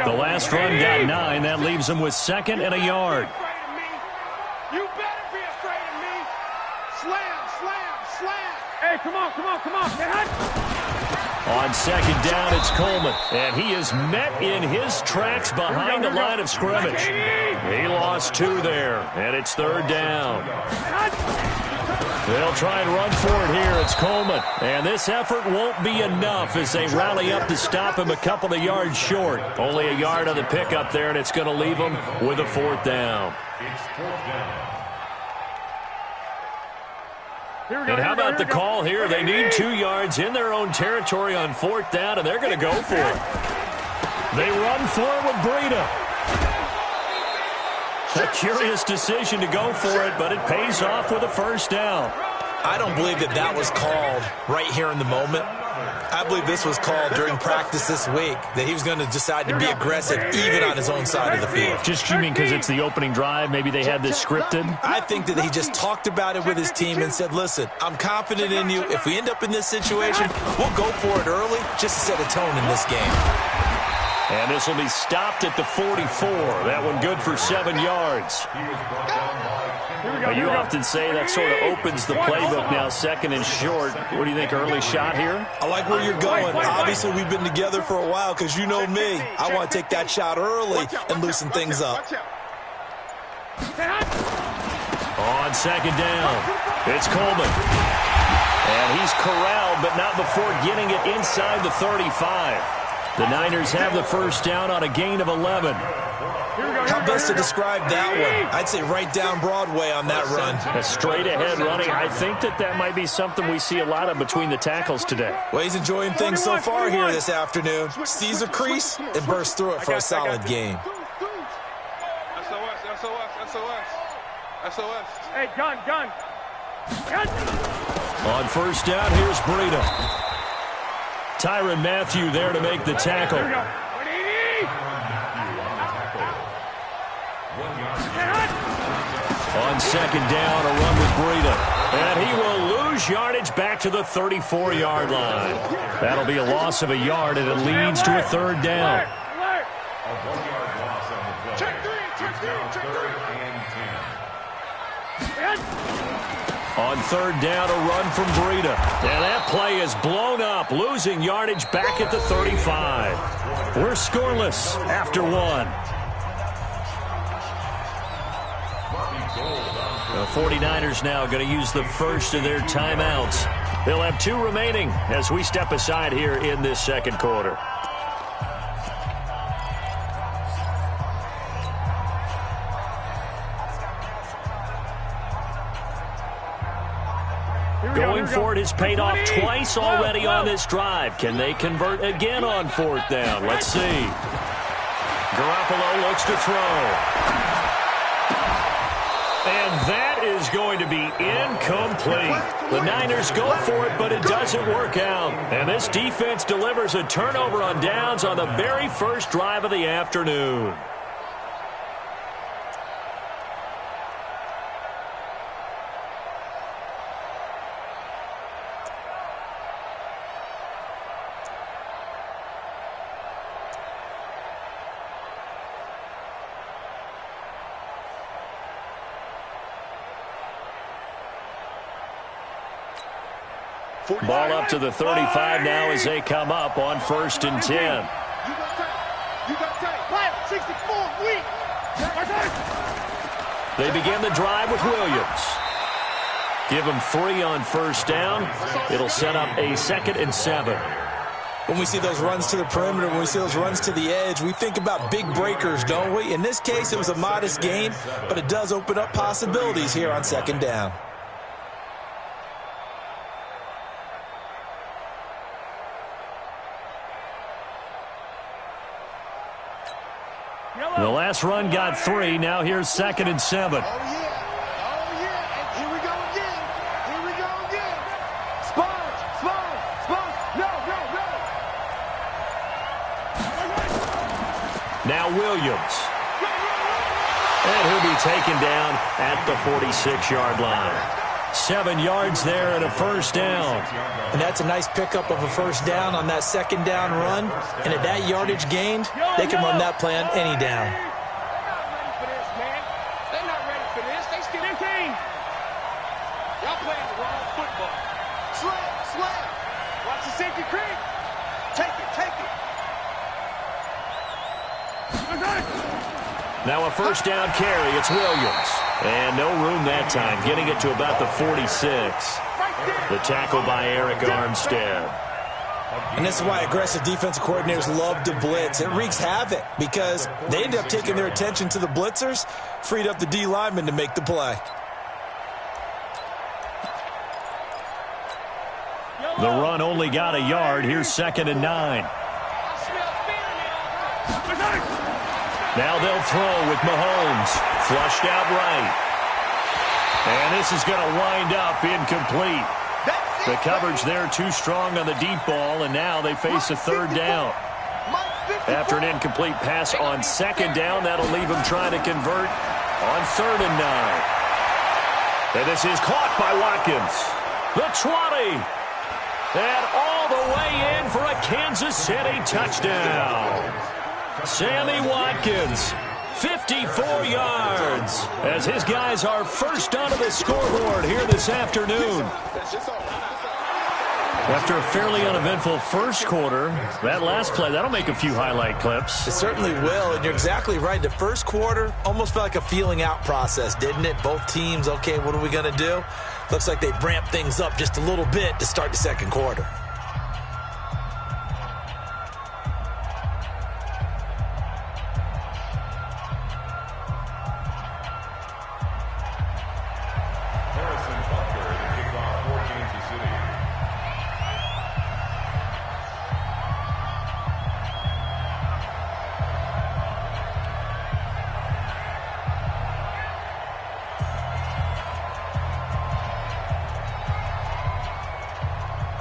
The last run got 9. That leaves him with 2nd and a yard. You better be afraid of me. Slam, slam, slam. Hey, come on, come on, come on. On 2nd down, it's Coleman. And he is met in his tracks behind the line of scrimmage. He lost 2 there, and it's 3rd down. They'll try and run for it here. It's Coleman. And this effort won't be enough as they rally up to stop him a couple of yards short. Only a yard on the pickup there, and it's going to leave him with a 4th down. And how about the call here? They need 2 yards in their own territory on 4th down, and they're going to go for it. They run for it with Breida. A curious decision to go for it, but it pays off with a 1st down. I don't believe that that was called right here in the moment. I believe this was called during practice this week, that he was going to decide to be aggressive even on his own side of the field. Just you mean because it's the opening drive? Maybe they had this scripted? I think that he just talked about it with his team and said, listen, I'm confident in you. If we end up in this situation, we'll go for it early just to set a tone in this game. And this will be stopped at the 44. That one good for 7 yards. Now, you often say that sort of opens the playbook now, 2nd and short. What do you think, early shot here? I like where you're going. Obviously, we've been together for a while because you know me. I want to take that shot early and loosen things up. On 2nd down, it's Coleman. And he's corralled, but not before getting it inside the 35. The Niners have the 1st down on a gain of 11. How best to describe that one? I'd say right down Broadway on that run. A straight-ahead running. I think that might be something we see a lot of between the tackles today. Well, he's enjoying things so far here this afternoon. Sees a crease and bursts through it for a solid game. SOS, SOS, SOS. SOS. Hey, gun. On 1st down, here's Breida. Tyrann Mathieu there to make the tackle. On 2nd down, a run with Breida. And he will lose yardage back to the 34-yard line. That'll be a loss of a yard, and it leads to a 3rd down. On 3rd down, a run from Breida. And that play is blown up, losing yardage back at the 35. We're scoreless after 1. The 49ers now going to use the first of their timeouts. They'll have 2 remaining as we step aside here in this 2nd quarter. Going for it has paid off twice already on this drive. Can they convert again on 4th down? Let's see. Garoppolo looks to throw. And that is going to be incomplete. The Niners go for it, but it doesn't work out. And this defense delivers a turnover on downs on the very first drive of the afternoon. Ball up to the 35 now as they come up on 1st and 10. They begin the drive with Williams. Give him 3 on 1st down. It'll set up a 2nd and 7. When we see those runs to the perimeter, when we see those runs to the edge, we think about big breakers, don't we? In this case, it was a modest gain, but it does open up possibilities here on 2nd down. The last run got 3. Now here's 2nd and 7. Oh, yeah. And here we go again. Sponge. No. Now Williams. And he'll be taken down at the 46-yard line. 7 yards there and a first down. And that's a nice pickup of a first down on that second down run. And at that yardage gained, they can run that play on any down. They're not ready for this. They still 15. Y'all playing the wrong football. Slam. Watch the safety creep. Take it. Now a first down carry. It's Williams. And no room that time, getting it to about the 46. The tackle by Eric Armstead. And this is why aggressive defensive coordinators love to blitz. It wreaks havoc because they end up taking their attention to the blitzers, freed up the D lineman to make the play. The run only got a yard. Here's 2nd and 9. Now they'll throw with Mahomes. Flushed out right. And this is going to wind up incomplete. The coverage there too strong on the deep ball, and now they face a third down. After an incomplete pass on 2nd down, that'll leave them trying to convert on 3rd and 9. And this is caught by Watkins. The 20. And all the way in for a Kansas City touchdown. Sammy Watkins, 54 yards, as his guys are first onto the scoreboard here this afternoon. After a fairly uneventful first quarter, that last play, that'll make a few highlight clips. It certainly will, and you're exactly right. The first quarter almost felt like a feeling out process, didn't it? Both teams, okay, what are we going to do? Looks like they ramped things up just a little bit to start the second quarter.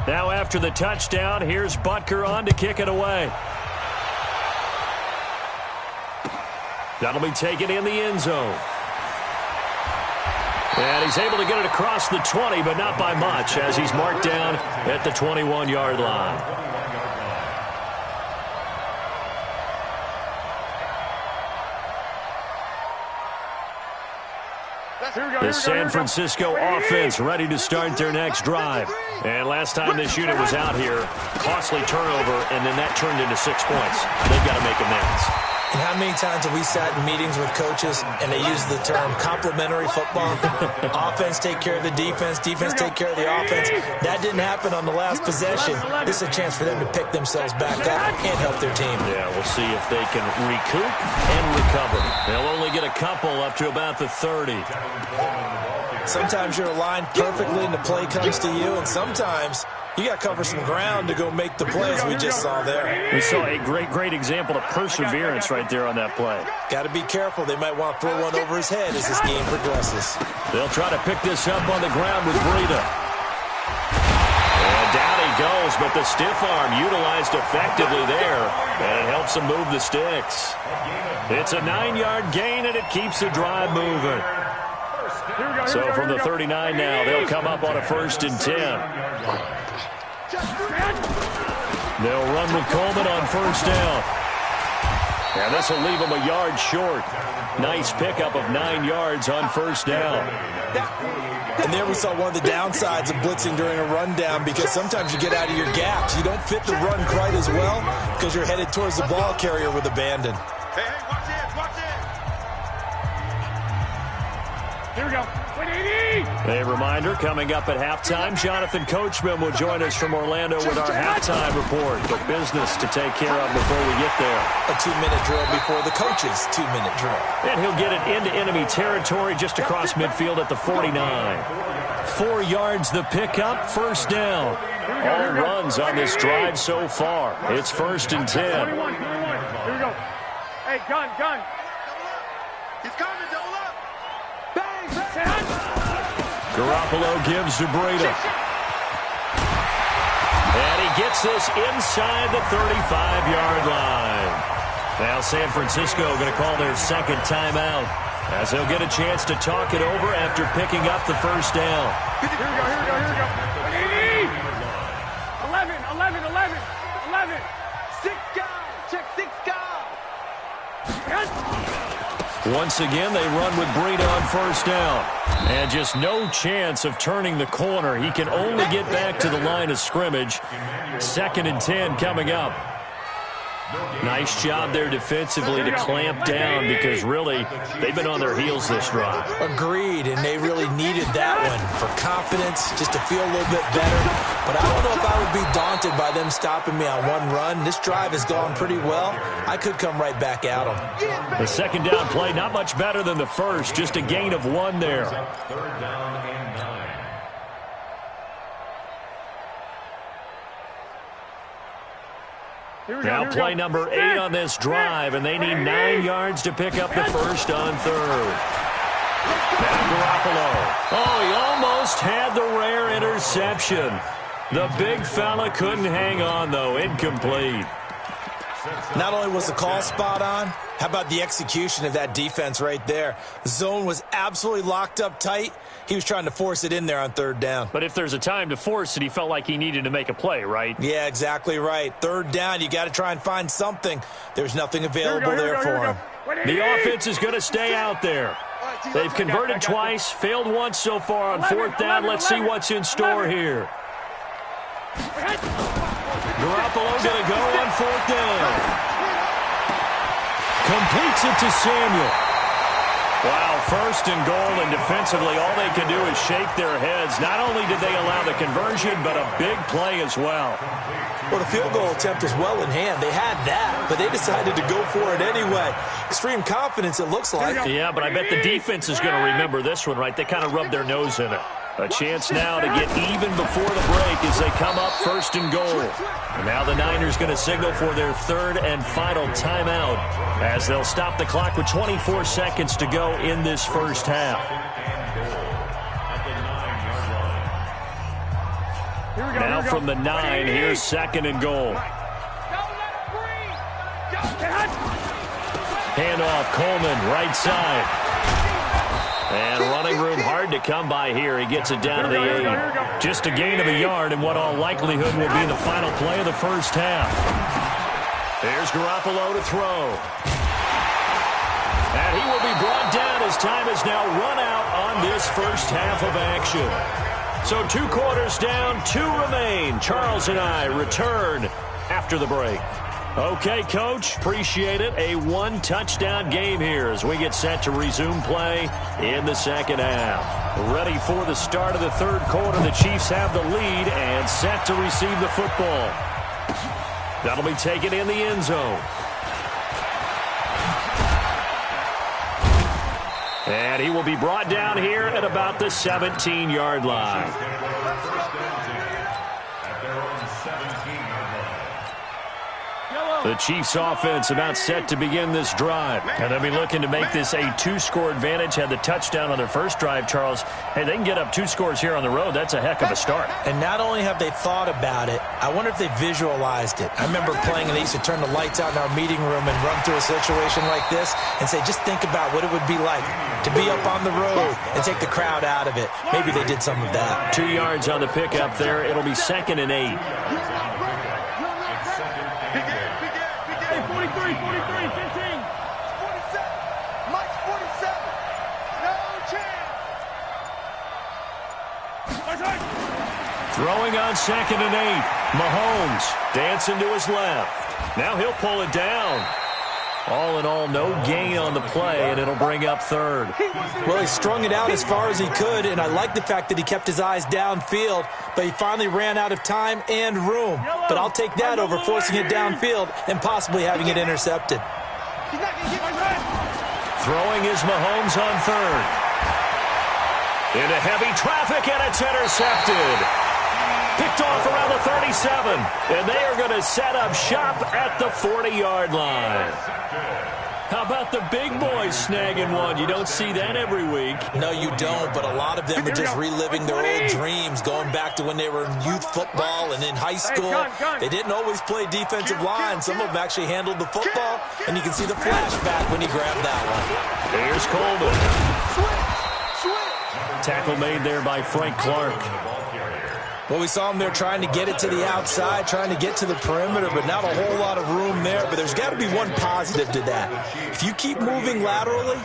Now after the touchdown, here's Butker on to kick it away. That'll be taken in the end zone. And he's able to get it across the 20, but not by much, as he's marked down at the 21-yard line. The San Francisco offense ready to start their next drive. And last time this unit was out here, costly turnover, and then that turned into 6 points. They've got to make amends. And how many times have we sat in meetings with coaches and they use the term complementary football? Offense take care of the defense, defense take care of the offense. That didn't happen on the last possession. This is a chance for them to pick themselves back up and help their team. Yeah, we'll see if they can recoup and recover. They'll only get a couple up to about the 30. Sometimes you're aligned perfectly and the play comes to you, and sometimes you got to cover some ground to go make the plays we just saw there. We saw a great example of perseverance right there on that play. Got to be careful. They might want to throw one over his head as this game progresses. They'll try to pick this up on the ground with Breida. And down he goes, but the stiff arm utilized effectively there, and it helps him move the sticks. It's a 9-yard gain, and it keeps the drive moving. So from the 39 now, they'll come up on a 1st and 10. They'll run with Coleman on 1st down. And this will leave them a yard short. Nice pickup of 9 yards on 1st down. And there we saw one of the downsides of blitzing during a rundown, because sometimes you get out of your gaps. You don't fit the run quite as well because you're headed towards the ball carrier with abandon. Hey, watch it, watch it. Here we go. A reminder, coming up at halftime, Jonathan Coachman will join us from Orlando with our halftime report. But business to take care of before we get there. A 2-minute drill before the coach's 2-minute drill. And he'll get it into enemy territory just across midfield at the 49. 4 yards the pickup, 1st down. All runs on this drive so far. It's 1st and 10. Here we go. Hey, gun. He's coming, double up. Bang. Garoppolo gives to Breida. And he gets this inside the 35-yard line. Now San Francisco going to call their second timeout. as they'll get a chance to talk it over after picking up the first down. Here we go. 11. 6 guys. Check 6 guys. Once again, they run with Breida on first down. And just no chance of turning the corner. He can only get back to the line of scrimmage. 2nd and 10 coming up. Nice job there defensively to clamp down because really they've been on their heels this drive. Agreed, and they really needed that one for confidence, just to feel a little bit better. But I don't know if I would be daunted by them stopping me on one run. This drive has gone pretty well. I could come right back at them. The 2nd down play, not much better than the first, just a gain of 1 there. 3rd down and 9. Now play number 8 on this drive, and they need 9 yards to pick up the first on 3rd. Now Garoppolo. Oh, he almost had the rare interception. The big fella couldn't hang on, though. Incomplete. Not only was the call spot on, how about the execution of that defense right there? The zone was absolutely locked up tight. He was trying to force it in there on 3rd down. But if there's a time to force it, he felt like he needed to make a play, right? Yeah, exactly right. 3rd down, you got to try and find something. There's nothing available there for him. The offense is going to stay out there. They've converted twice, failed once so far on 4th down. Let's see what's in store here. Garoppolo going to go on 4th down. Completes it to Samuel. Wow, 1st and goal, and defensively all they can do is shake their heads. Not only did they allow the conversion, but a big play as well. Well, the field goal attempt was well in hand. They had that, but they decided to go for it anyway. Extreme confidence, it looks like. Yeah, but I bet the defense is going to remember this one, right? They kind of rubbed their nose in it. A chance now to get even before the break as they come up 1st and goal. And now the Niners going to signal for their 3rd and final timeout as they'll stop the clock with 24 seconds to go in this first half. Now from the 9, here's 2nd and goal. Handoff, Coleman, right side. And running room hard to come by here. He gets it down to the 8. Just a gain of a yard in what all likelihood will be the final play of the first half. There's Garoppolo to throw. And he will be brought down as time is now run out on this first half of action. So 2 quarters down, 2 remain. Charles and I return after the break. Okay, Coach, appreciate it. A 1-touchdown game here as we get set to resume play in the second half. Ready for the start of the 3rd quarter. The Chiefs have the lead and set to receive the football. That'll be taken in the end zone. And he will be brought down here at about the 17-yard line. The Chiefs offense about set to begin this drive. And they'll be looking to make this a 2-score advantage. Had the touchdown on their first drive, Charles. Hey, they can get up 2 scores here on the road. That's a heck of a start. And not only have they thought about it, I wonder if they visualized it. I remember playing, and they used to turn the lights out in our meeting room and run through a situation like this and say, just think about what it would be like to be up on the road and take the crowd out of it. Maybe they did some of that. 2 yards on the pickup there. It'll be 2nd and 8. 43, 15. 47. Mike's 47. No chance. Throwing on 2nd and 8. Mahomes dancing to his left. Now he'll pull it down. All in all, no gain on the play, and it'll bring up 3rd. Well, he strung it out as far as he could, and I like the fact that he kept his eyes downfield, but he finally ran out of time and room. But I'll take that over forcing it downfield and possibly having it intercepted. Throwing is Mahomes on 3rd. Into heavy traffic, and it's intercepted. Picked off around the 37, and they are going to set up shop at the 40-yard line. How about the big boys snagging one? You don't see that every week. No, you don't, but a lot of them are just reliving their old dreams, going back to when they were in youth football and in high school. They didn't always play defensive line. Some of them actually handled the football, and you can see the flashback when he grabbed that one. Here's Coleman. Tackle made there by Frank Clark. Well, we saw him there trying to get it to the outside, trying to get to the perimeter, but not a whole lot of room there. But there's got to be one positive to that. If you keep moving laterally,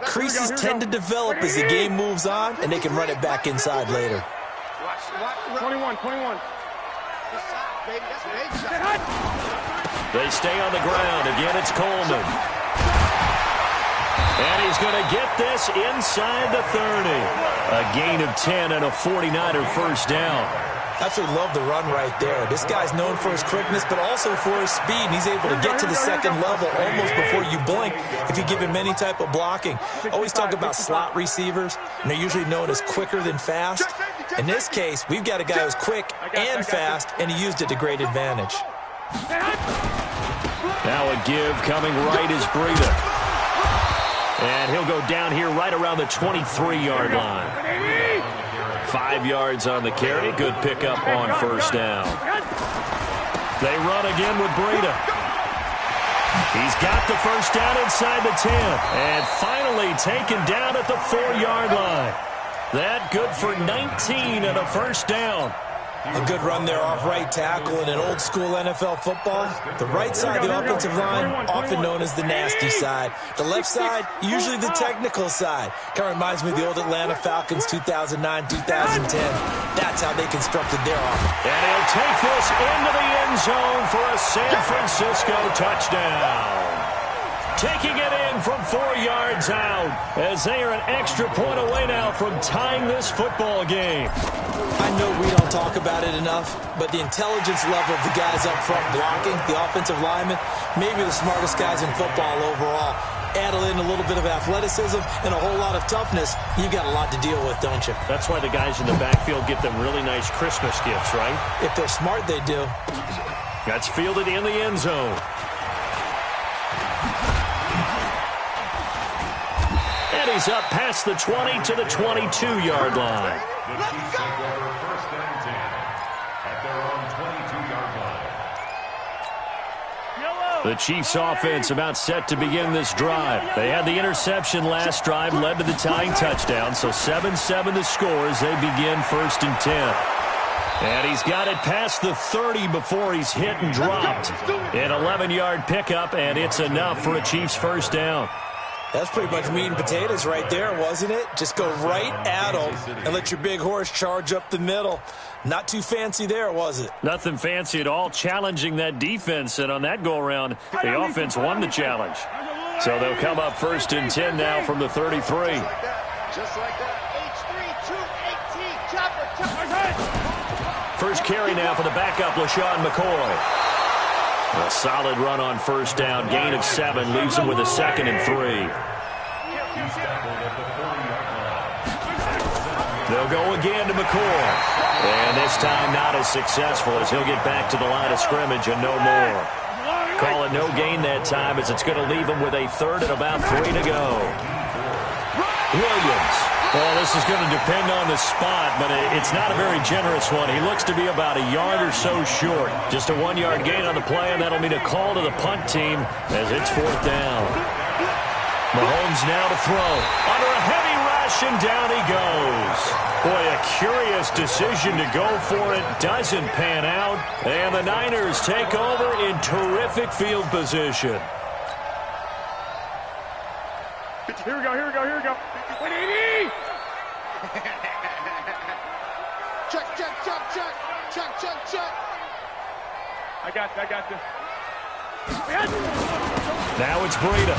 creases tend to develop as the game moves on, and they can run it back inside later. 21. They stay on the ground. Again, it's Coleman. And he's going to get this inside the 30. A gain of 10 and a 49er first down. Absolutely love the run right there. This guy's known for his quickness, but also for his speed. And he's able to get to the second level almost before you blink if you give him any type of blocking. Always talk about slot receivers, and they're usually known as quicker than fast. In this case, we've got a guy who's quick and fast, and he used it to great advantage. Now a give coming right is Breida. And he'll go down here right around the 23-yard line. 5 yards on the carry. Good pickup on first down. They run again with Breida. He's got the first down inside the 10. And finally taken down at the 4-yard line. That good for 19 and a first down. A good run there off right tackle in an old-school NFL football. The right side of the offensive line, often known as the nasty side. The left side, usually the technical side. Kind of reminds me of the old Atlanta Falcons 2009, 2010. That's how they constructed their offense. And he'll take this into the end zone for a San Francisco touchdown. Taking it in from 4 yards out as they are an extra point away now from tying this football game. I know we don't talk about it enough, but the intelligence level of the guys up front blocking, the offensive linemen, maybe the smartest guys in football overall. Add in a little bit of athleticism and a whole lot of toughness, you've got a lot to deal with, don't you? That's why the guys in the backfield get them really nice Christmas gifts, right? If they're smart, they do. That's fielded in the end zone. And he's up past the 20 to the 22-yard line. The Chiefs take over first and 10 at their own 22-yard line. The Chiefs offense about set to begin this drive. They had the interception last drive, led to the tying touchdown. So 7-7 the score as they begin first and 10. And he's got it past the 30 before he's hit and dropped. An 11-yard pickup, and it's enough for a Chiefs first down. That's pretty much meat and potatoes right there, wasn't it? Just go right at them and let your big horse charge up the middle. Not too fancy there, was it? Nothing fancy at all, challenging that defense. And on that go-around, the offense won the challenge. So they'll come up first and 10 now from the 33. Just like that. H3, 2, 18, chopper. First carry now for the backup, LaShawn McCoy. A solid run on first down. Gain of 7 leaves him with a 2nd and 3. They'll go again to McCoy. And this time not as successful as he'll get back to the line of scrimmage and no more. Call it no gain that time as it's going to leave him with a 3rd and about 3 to go. Williams. Well, this is going to depend on the spot, but it's not a very generous one. He looks to be about a yard or so short. Just a 1-yard gain on the play, and that'll mean a call to the punt team as it's 4th down. Mahomes now to throw. Under a heavy rush, and down he goes. Boy, a curious decision to go for it. Doesn't pan out, and the Niners take over in terrific field position. Here we go. 180! Check. I got this. Now it's Breida.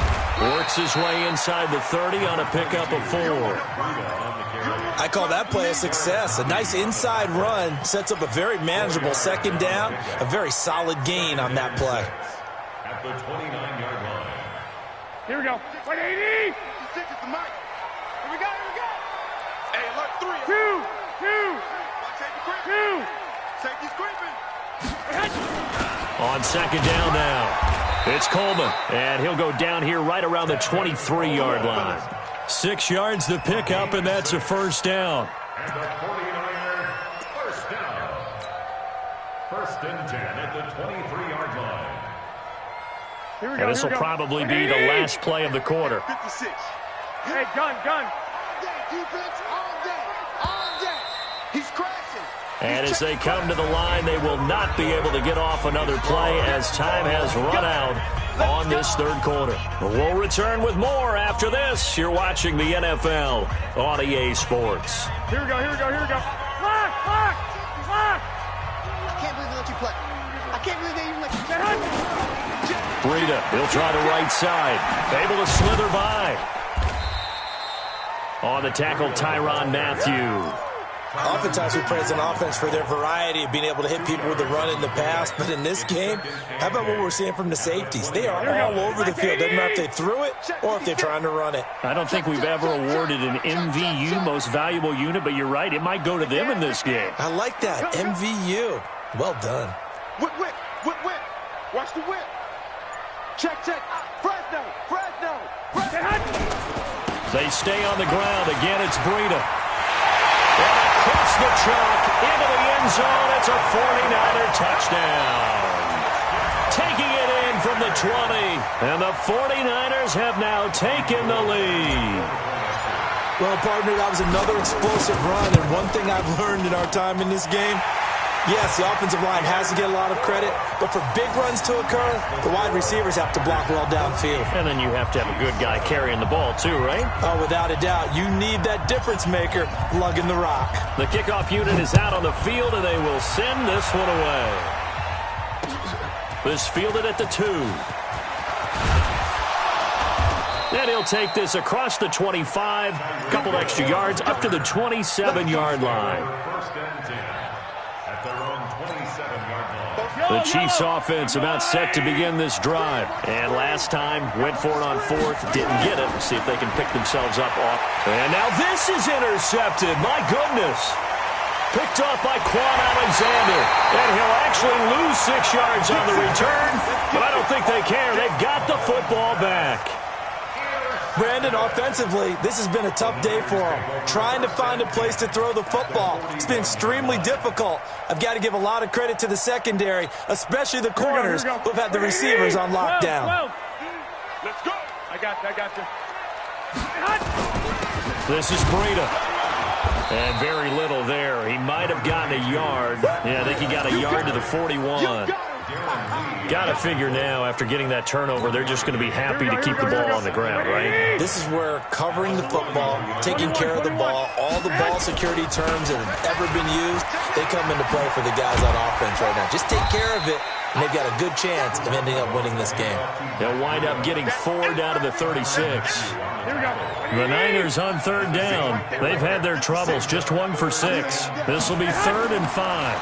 Works his way inside the 30 on a pickup of 4. I call that play a success. A nice inside run sets up a very manageable 2nd down. A very solid gain on that play. At the 29-yard line. Here we go. 180! Here we go. Hey, look, 3. 2. Safety's creeping. On 2nd down now. It's Coleman, and he'll go down here right around the 23-yard line. 6 yards the pickup, and that's a first down. And the 49er, first down. First and 10 at the 23-yard line. And this will probably be the last play of the quarter. 56. Hey, gun. All day, defense, all day. He's crashing. And as they come to the line, they will not be able to get off another play as time has run out on this third quarter. We'll return with more after this. You're watching the NFL on EA Sports. Here we go. Lock! I can't believe they let you play. I can't believe they even let you play. Breida, he'll try the right side. Able to slither by. On the tackle, Tyrann Mathieu. Oftentimes we praise an offense for their variety of being able to hit people with the run in the pass. But in this game, how about what we're seeing from the safeties? They are all over the field. Doesn't matter if they threw it or if they're trying to run it. I don't think we've ever awarded an MVU, most valuable unit, but you're right. It might go to them in this game. I like that. MVU. Well done. Whip. Watch the whip. Check. Fresno. They stay on the ground. Again, it's Breida. And across the chalk, into the end zone, it's a 49er touchdown. Taking it in from the 20, and the 49ers have now taken the lead. Well, partner, that was another explosive run, and one thing I've learned in our time in this game, yes, the offensive line has to get a lot of credit, but for big runs to occur, the wide receivers have to block well downfield. And then you have to have a good guy carrying the ball too, right? Oh, without a doubt. You need that difference maker lugging the rock. The kickoff unit is out on the field, and they will send this one away. This fielded at the 2. And he'll take this across the 25, a couple extra yards, up to the 27-yard line. The Chiefs offense about set to begin this drive. And last time, went for it on 4th, didn't get it. See if they can pick themselves up off. And now this is intercepted. My goodness. Picked off by Quan Alexander. And he'll actually lose 6 yards on the return. But I don't think they care. They've got the football back. Brandon, offensively, this has been a tough day for them. Trying to find a place to throw the football. It's been extremely difficult. I've got to give a lot of credit to the secondary, especially the corners who've had the receivers on lockdown. Let's go. I got you. This is Breida. And very little there. He might have gotten a yard. Yeah, I think he got a yard to the 41. Got to figure now, after getting that turnover, they're just going to be happy to keep the ball on the ground, right? This is where covering the football, taking care of the ball, all the ball security terms that have ever been used, they come into play for the guys on offense right now. Just take care of it, and they've got a good chance of ending up winning this game. They'll wind up getting 4 down to the 36. The Niners on 3rd down. They've had their troubles, just 1 for 6. This will be 3rd and 5.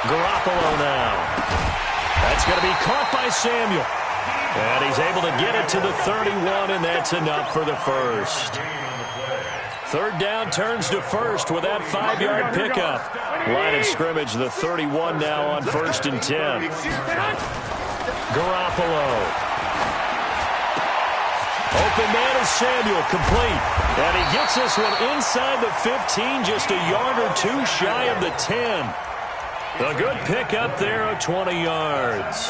Garoppolo now. That's going to be caught by Samuel. And he's able to get it to the 31, and that's enough for the first. 3rd down turns to 1st with that 5-yard pickup. Line of scrimmage, the 31 now on 1st and 10. Garoppolo. Open man is Samuel, complete. And he gets this one inside the 15, just a yard or 2 shy of the 10. A good pickup there of 20 yards.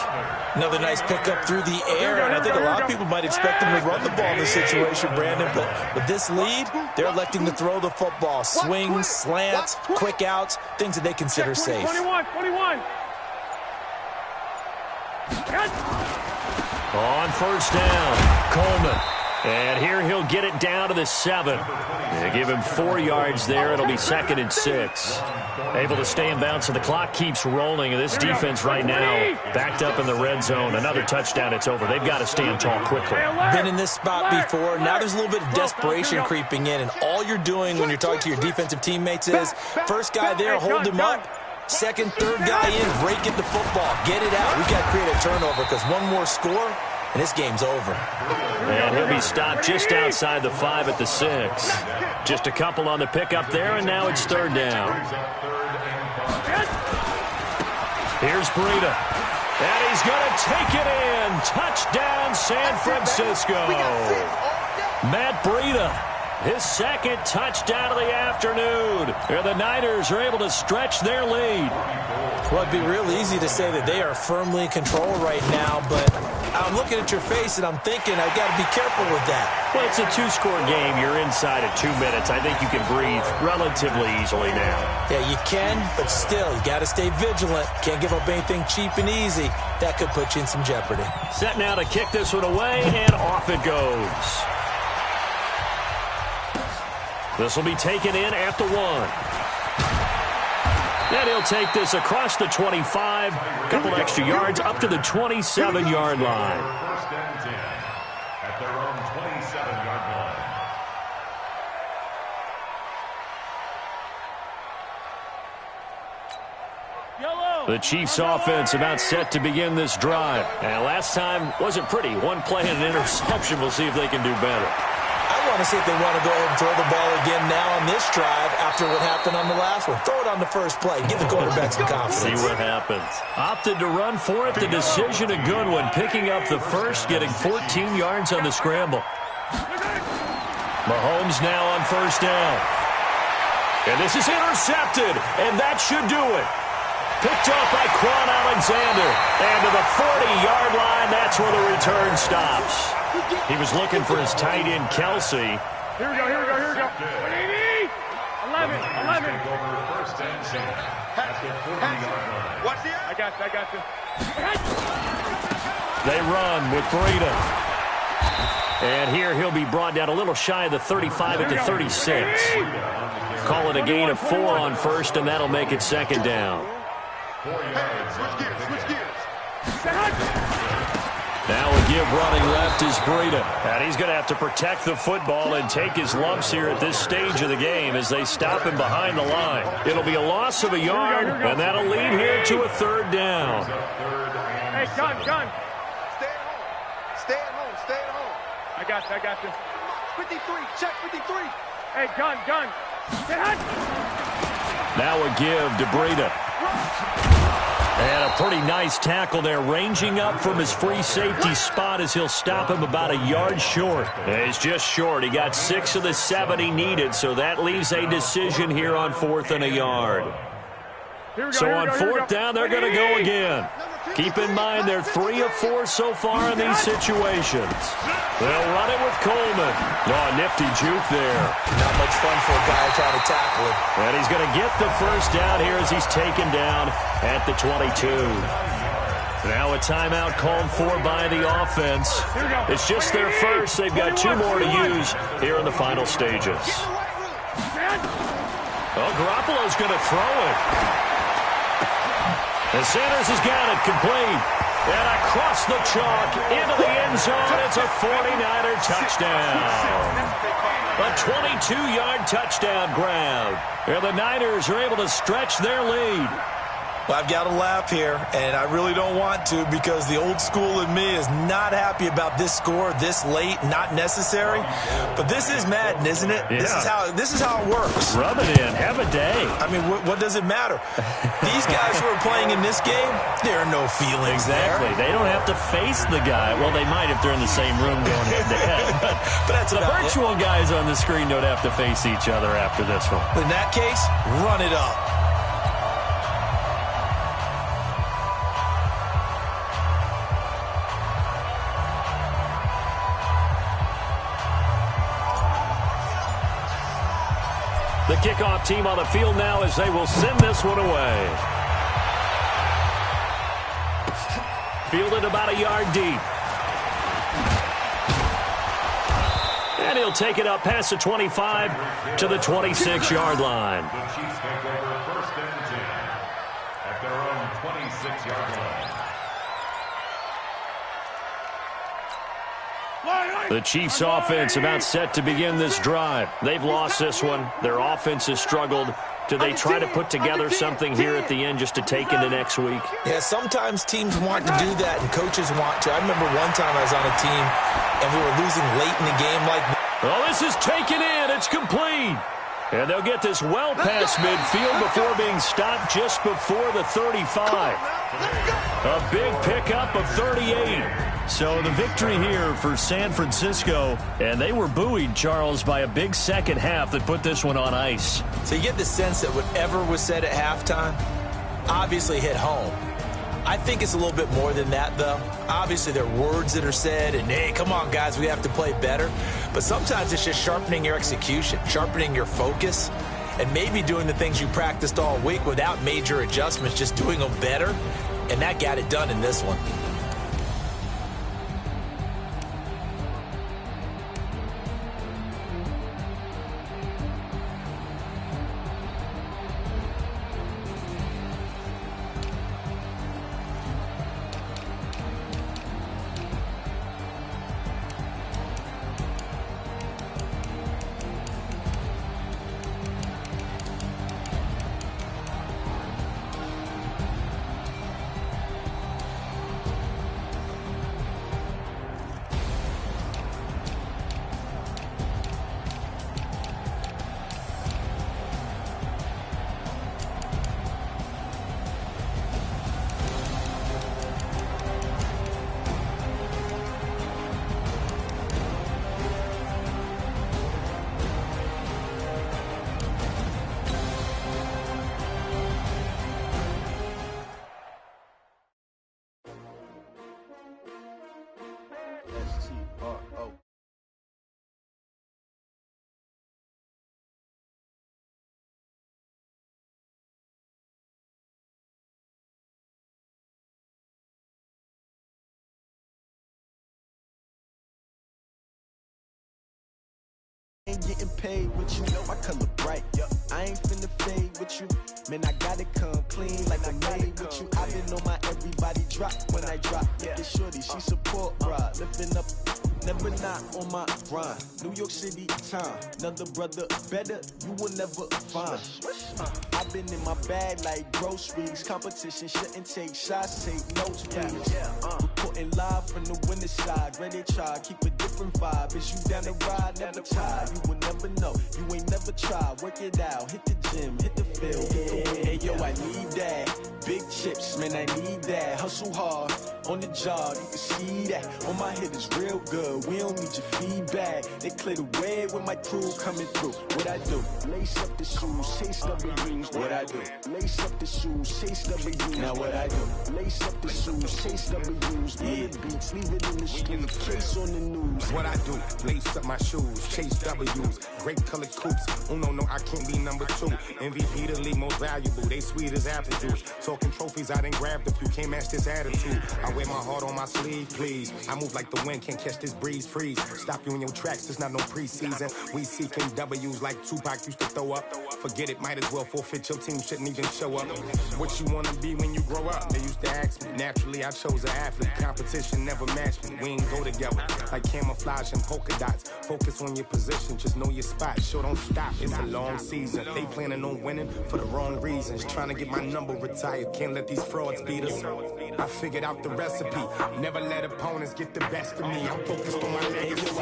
Another nice pickup through the air, and I think a lot of people might expect them to run the ball in this situation, Brandon, but with this lead, they're electing to throw the football. Swings, slants, quick outs, things that they consider safe. 21. On 1st down, Coleman. And here he'll get it down to the 7. They give him 4 yards there. It'll be 2nd and 6. Able to stay in bounds, so the clock keeps rolling. And this defense right now backed up in the red zone. Another touchdown, it's over. They've got to stand tall quickly. Been in this spot before. Now there's a little bit of desperation creeping in. And all you're doing when you're talking to your defensive teammates is, first guy there, hold him up. Second, third guy in, rake at the football. Get it out. We've got to create a turnover because one more score, and this game's over. And he'll be stopped just outside the 5 at the 6. Just a couple on the pickup there, and now it's 3rd down. Here's Breida. And he's going to take it in. Touchdown, San Francisco. Matt Breida, his second touchdown of the afternoon. And the Niners are able to stretch their lead. Well, it'd be real easy to say that they are firmly in control right now, but I'm looking at your face and I'm thinking I've got to be careful with that. Well, it's a two-score game. You're inside of 2 minutes. I think you can breathe relatively easily now. Yeah, you can, but still, you got to stay vigilant. Can't give up anything cheap and easy. That could put you in some jeopardy. Set now to kick this one away, and off it goes. This will be taken in at the 1. And he'll take this across the 25, a couple extra yards up to the 27-yard line. First and 10 at their own 27-yard line. The Chiefs offense about set to begin this drive. And last time wasn't pretty. One play and an interception. We'll see if they can do better. I want to see if they want to go ahead and throw the ball again now on this drive after what happened on the last one. Throw it on the first play. Give the quarterback some confidence. See what happens. Opted to run for it. The decision a good one. Picking up the first, getting 14 yards on the scramble. Mahomes now on first down. And this is intercepted. And that should do it. Picked up by Quan Alexander. And to the 40-yard line, that's where the return stops. He was looking for his tight end, Kelsey. Here we go. 11. First and 10 at the 40-yard line. Watch the I got you. They run with Breida. And here he'll be brought down a little shy of the 35 at the 36. Call it a gain of 4 on first, and that'll make it second down. 4 yards. Switch gears. Now a give running left is Breida. And he's going to have to protect the football and take his lumps here at this stage of the game as they stop him behind the line. It'll be a loss of a yard, and that'll lead here to a third down. Hey, gun. Stay at home. I got you. 53, check 53. Hey, gun. Now a give to Breida. And a pretty nice tackle there, ranging up from his free safety spot as he'll stop him about a yard short. And he's just short. He got 6 of the 7 he needed, so that leaves a decision here on 4th and a yard. So on 4th down, they're going to go again. Keep in mind they're 3 of 4 so far in these situations. They'll run it with Coleman. Oh, nifty juke there. Not much fun for a guy trying to tackle him. And he's going to get the first down here as he's taken down at the 22. Now a timeout called for by the offense. It's just their first. They've got 2 more to use here in the final stages. Oh, Garoppolo's going to throw it. And Sanders has got it complete. And across the chalk into the end zone. It's a 49er touchdown. A 22-yard touchdown grab. And the Niners are able to stretch their lead. Well, I've got to laugh here, and I really don't want to because the old school in me is not happy about this score this late, not necessary. But this is Madden, isn't it? Yeah. This is how it works. Rub it in. Have a day. I mean, what does it matter? These guys who are playing in this game, there are no feelings Exactly. there. They don't have to face the guy. Well, they might if they're in the same room going head-to-head. But that's the about virtual guys on the screen don't have to face each other after this one. In that case, run it up. The kickoff team on the field now as they will send this one away. Fielded about a yard deep. And he'll take it up past the 25 to the 26-yard line. The Chiefs take over first and 10 at their own 26-yard line. The Chiefs offense about set to begin this drive. They've lost this one. Their offense has struggled. Do they try to put together something here at the end just to take into next week? Yeah, sometimes teams want to do that and coaches want to. I remember one time I was on a team and we were losing late in the game like that. Oh, this is taken in. It's complete. And they'll get this well past midfield before being stopped just before the 35. A big pickup of 38. So the victory here for San Francisco. And they were buoyed, Charles, by a big second half that put this one on ice. So you get the sense that whatever was said at halftime obviously hit home. I think it's a little bit more than that, though. Obviously, there are words that are said, and, hey, come on, guys, we have to play better. But sometimes it's just sharpening your execution, sharpening your focus, and maybe doing the things you practiced all week without major adjustments, just doing them better. And that got it done in this one. S-T-R-O. Ain't getting paid with you, know my color bright. I ain't finna fade with you. Man, I gotta come clean like I made with you. I been on my everybody drop when I drop. Look at shorty, she support ride. Lifting up, never not on my grind. New York City time, another brother better, you will never find. I've been in my bag like groceries. Competition shouldn't take shots, take notes, please. Reporting live from the winning side. Ready to try, keep a different vibe. Is you down the ride, never tired. You will never know, you ain't never tried. Work it out, hit the gym, hit the field. Hey yo, I need that. Big chips, man, I need that. Hustle hard, on the job, you can see that. On my hit is real good, we don't need your feedback. They clear the way with my crew coming through. What I do? Lace up the shoes, chase W's. What I do? Lace up the shoes, chase W's. Now what I do? Lace up the shoes, chase W's. Yeah, beats, leave it in the street, case on the news. What I do? Lace up my shoes, chase W's. Great colored coops. Oh no, I can't be number 2. MVP the league most valuable. They sweet as apple juice. Talking trophies, I done grabbed a few. Can't match this attitude. I wear my heart on my sleeve, please. I move like the wind, can't catch this breeze. Freeze. Stop you in your tracks. There's not no preseason. We seeking W's like Tupac used to throw up. Forget it, might as well forfeit. Your team shouldn't even show up. What you wanna be when you grow up? They used to ask me. Naturally, I chose an athlete. Competition never matched me. We ain't go together like camouflage and polka dots. Focus on your position, just know your spot. Sure, don't stop. It's a long season. They planning on winning for the wrong reasons. Trying to get my number retired. Can't let these frauds beat us. I figured out the recipe. Never let opponents get the best of me. I'm focused on my legacy.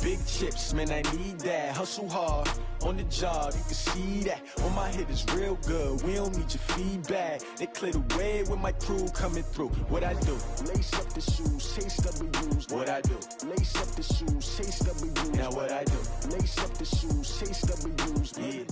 Big chips, man, I need that. Hustle hard, on the job, you can see that. On my hit is real good, we don't need your feedback. They clear the way with my crew coming through. What I do? Lace up the shoes, chase W's. What I do? Lace up the shoes, chase W's. Now what I do? Lace up the shoes, chase W's. Yeah.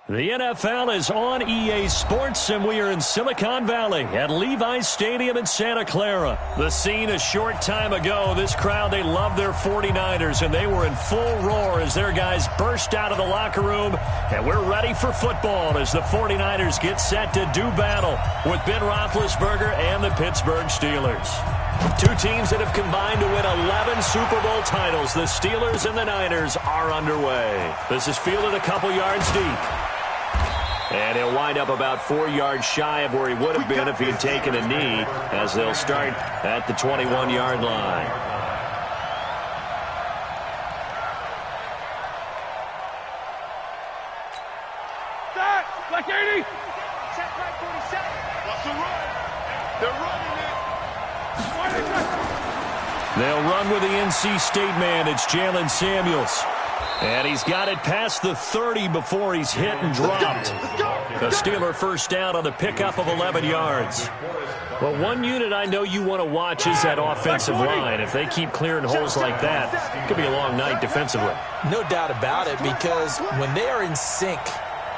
The NFL is on EA Sports, and we are in Silicon Valley at Levi's Stadium in Santa Clara. The scene a short time ago, this crowd, they love their 49ers, and they were in full roar as their guys burst out of the locker room, and we're ready for football as the 49ers get set to do battle with Ben Roethlisberger and the Pittsburgh Steelers. Two teams that have combined to win 11 Super Bowl titles. The Steelers and the Niners are underway. This is fielded a couple yards deep. And he'll wind up about 4 yards shy of where he would have been if he had taken a knee, as they'll start at the 21-yard line. Start! Like 80! Set right 47. What's the run? They're running it. They'll run with the NC State man. It's Jalen Samuels. And he's got it past the 30 before he's hit and dropped. The Steeler first down on the pickup of 11 yards. Well, one unit I know you want to watch is that offensive line. If they keep clearing holes like that, it could be a long night defensively. No doubt about it, because when they are in sync,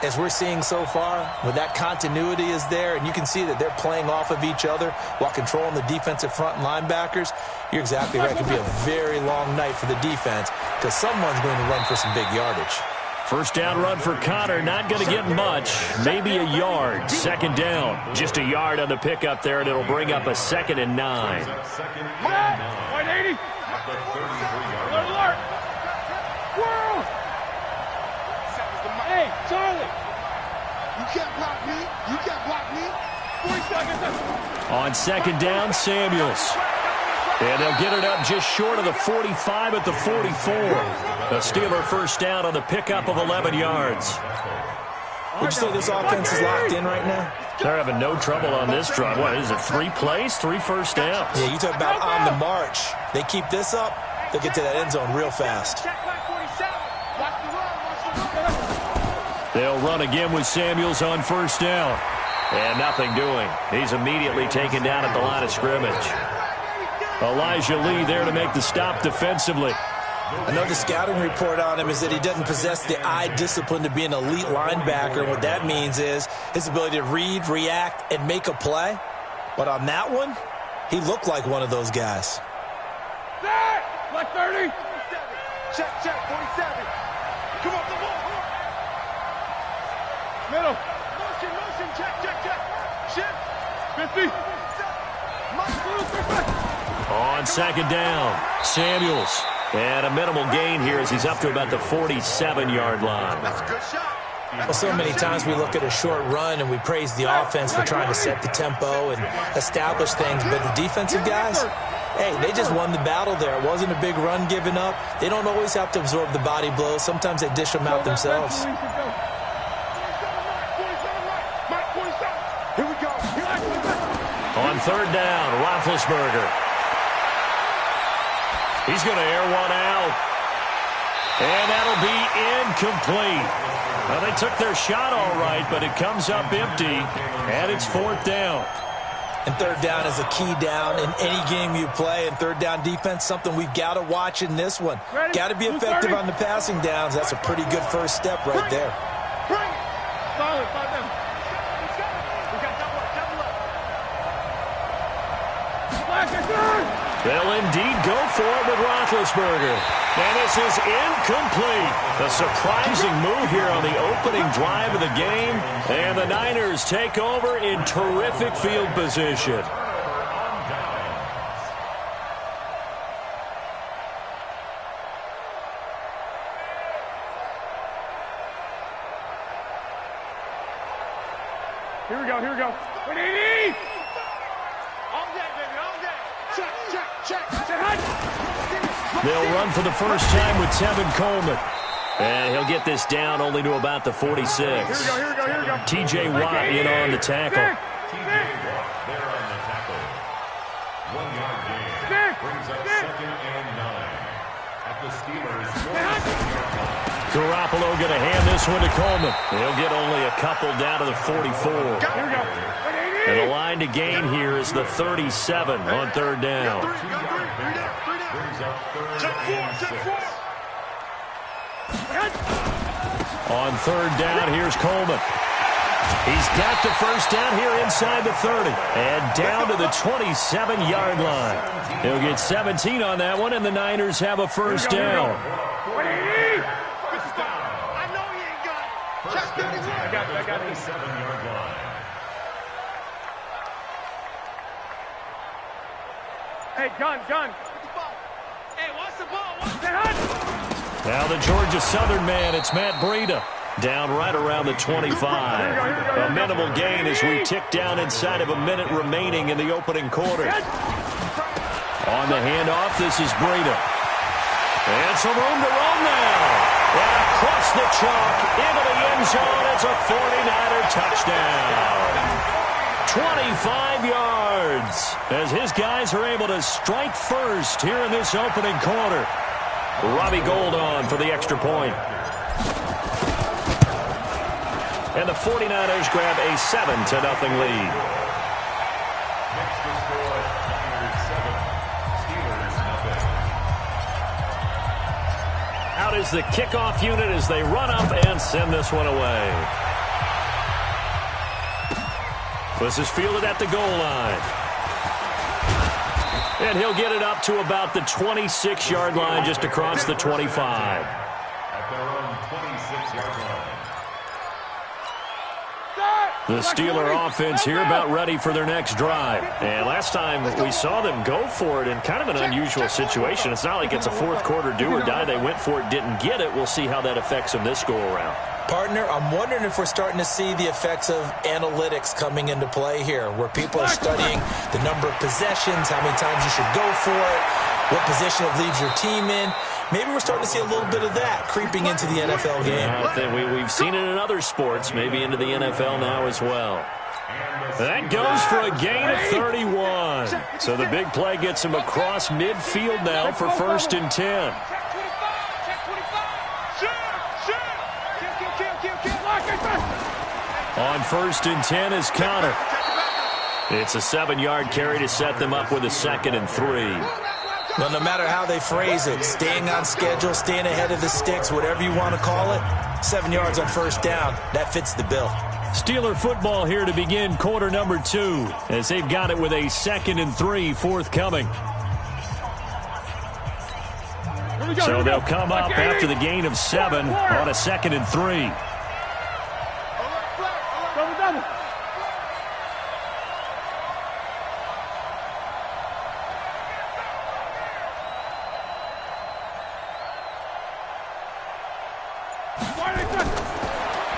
as we're seeing so far, when that continuity is there, and you can see that they're playing off of each other while controlling the defensive front linebackers, you're exactly right. It could be a very long night for the defense because someone's going to run for some big yardage. First down run for Connor, not going to get much, maybe a yard. Second down, just a yard on the pickup there, and it'll bring up a 2nd and 9. 180. Alert. World. Hey, Charlie. You can't block me. You can't block me. 40 seconds. On second down, Samuels. And they'll get it up just short of the 45 at the 44. The Steeler first down on the pickup of 11 yards. Would you say this offense is locked in right now? They're having no trouble on this drive. What is it, 3 plays, 3 first downs? Yeah, you talk about on the march. They keep this up, they'll get to that end zone real fast. They'll run again with Samuels on first down. And nothing doing. He's immediately taken down at the line of scrimmage. Elijah Lee there to make the stop defensively. I know the scouting report on him is that he doesn't possess the eye discipline to be an elite linebacker. And what that means is his ability to read, react, and make a play. But on that one, he looked like one of those guys. Like 30. Check, 47. Come on, come on. Middle. Motion, check. Shift. 50. On second down, Samuels. And a minimal gain here as he's up to about the 47-yard line. That's a good shot. Well, so many times we look at a short run and we praise the offense for trying to set the tempo and establish things. But the defensive guys, hey, they just won the battle there. It wasn't a big run given up. They don't always have to absorb the body blows. Sometimes they dish them out themselves. Here we go. On third down, Roethlisberger. He's going to air one out. And that'll be incomplete. Well, they took their shot all right, but it comes up empty, and it's fourth down. And third down is a key down in any game you play. And third down defense, something we've got to watch in this one. Got to be effective on the passing downs. That's a pretty good first step right there. Bring it. Solid, 5 down. We got double up. They'll indeed go for it with Roethlisberger. And this is incomplete. A surprising move here on the opening drive of the game. And the Niners take over in terrific field position. Here we go. 180. All day, baby, all day. Check. They'll run for the first time with Tevin Coleman. And he'll get this down only to about the 46. Here we go. T.J. Watt in on the tackle. There on the tackle. 1 yard gain. Brings up 2nd and 9. At the Steelers' 46-yard line. Garoppolo going to hand this one to Coleman. He'll get only a couple down to the 44. Here we go. And the line to gain here is the 37 on third down. Brings up 3rd and 6. On third down, here's Coleman. He's got the first down here inside the 30. And down to the 27-yard line. He'll get 17 on that one, and the Niners have a first down. I know he ain't got it. Check 31. I got it. 27-yard line. Hey, gun. Hey, what's the ball? Now the Georgia Southern man, it's Matt Breida. Down right around the 25. A minimal gain as we tick down inside of a minute remaining in the opening quarter. On the handoff, this is Breida. And some room to run now. And across the chalk into the end zone. It's a 49er touchdown. 25 yards as his guys are able to strike first here in this opening quarter. Robbie Gould on for the extra point. And the 49ers grab a 7-0 lead. Next to score, Niners 7, Steelers nothing. Out is the kickoff unit as they run up and send this one away. This is fielded at the goal line. And he'll get it up to about the 26-yard line, just across the 25. At their own 26-yard line. The Steeler offense here about ready for their next drive. And last time we saw them go for it in kind of an unusual situation. It's not like it's a fourth quarter do or die. They went for it, didn't get it. We'll see how that affects them this go-around. Partner, I'm wondering if we're starting to see the effects of analytics coming into play here, where people are studying the number of possessions, how many times you should go for it, what position it leaves your team in. Maybe we're starting to see a little bit of that creeping into the NFL game. I think we've seen it in other sports, maybe into the NFL now as well. That goes for a gain of 31. So the big play gets him across midfield now for 1st and 10. On 1st and 10 is Connor. It's a 7-yard carry to set them up with a 2nd and 3. Well, no matter how they phrase it, staying on schedule, staying ahead of the sticks, whatever you want to call it, 7 yards on 1st down, that fits the bill. Steeler football here to begin quarter number 2, as they've got it with a 2nd and 3 forthcoming. So they'll come up after the gain of 7 on a 2nd and 3.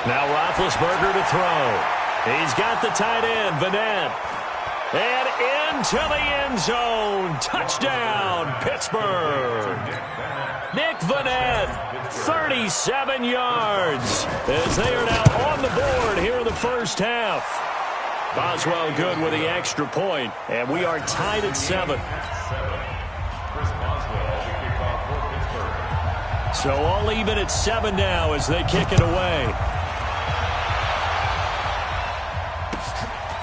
Now Roethlisberger to throw. He's got the tight end, Vanette. And into the end zone. Touchdown, Pittsburgh. Nick Vanette, 37 yards, as they are now on the board here in the first half. Boswell good with the extra point, and we are tied at 7. So all even at 7 now as they kick it away.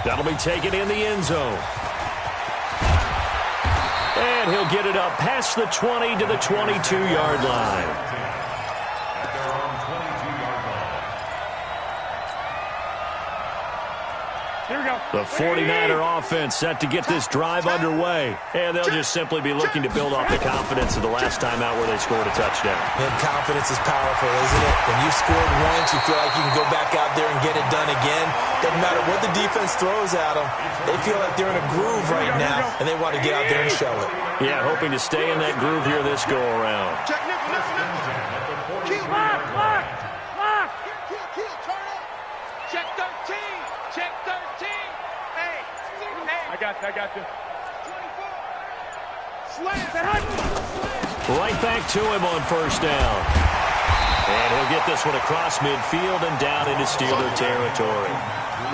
That'll be taken in the end zone. And he'll get it up past the 20 to the 22-yard line. At their own 22-yard line. Here we go. The 49er offense set to get this drive underway. And they'll just simply be looking to build off the confidence of the last time out where they scored a touchdown. And confidence is powerful, isn't it? When you've scored once, you feel like you can go back out there and get it done again. Doesn't matter what the defense throws at them. They feel like they're in a groove right now, and they want to get out there and show it. Yeah, hoping to stay in that groove here this go-around. Check nickel, nickel. Lock. Turn up. Check 13. Check 13. Hey. I got you. 24. Slam. Right back to him on 1st down. And he'll get this one across midfield and down into Steeler territory.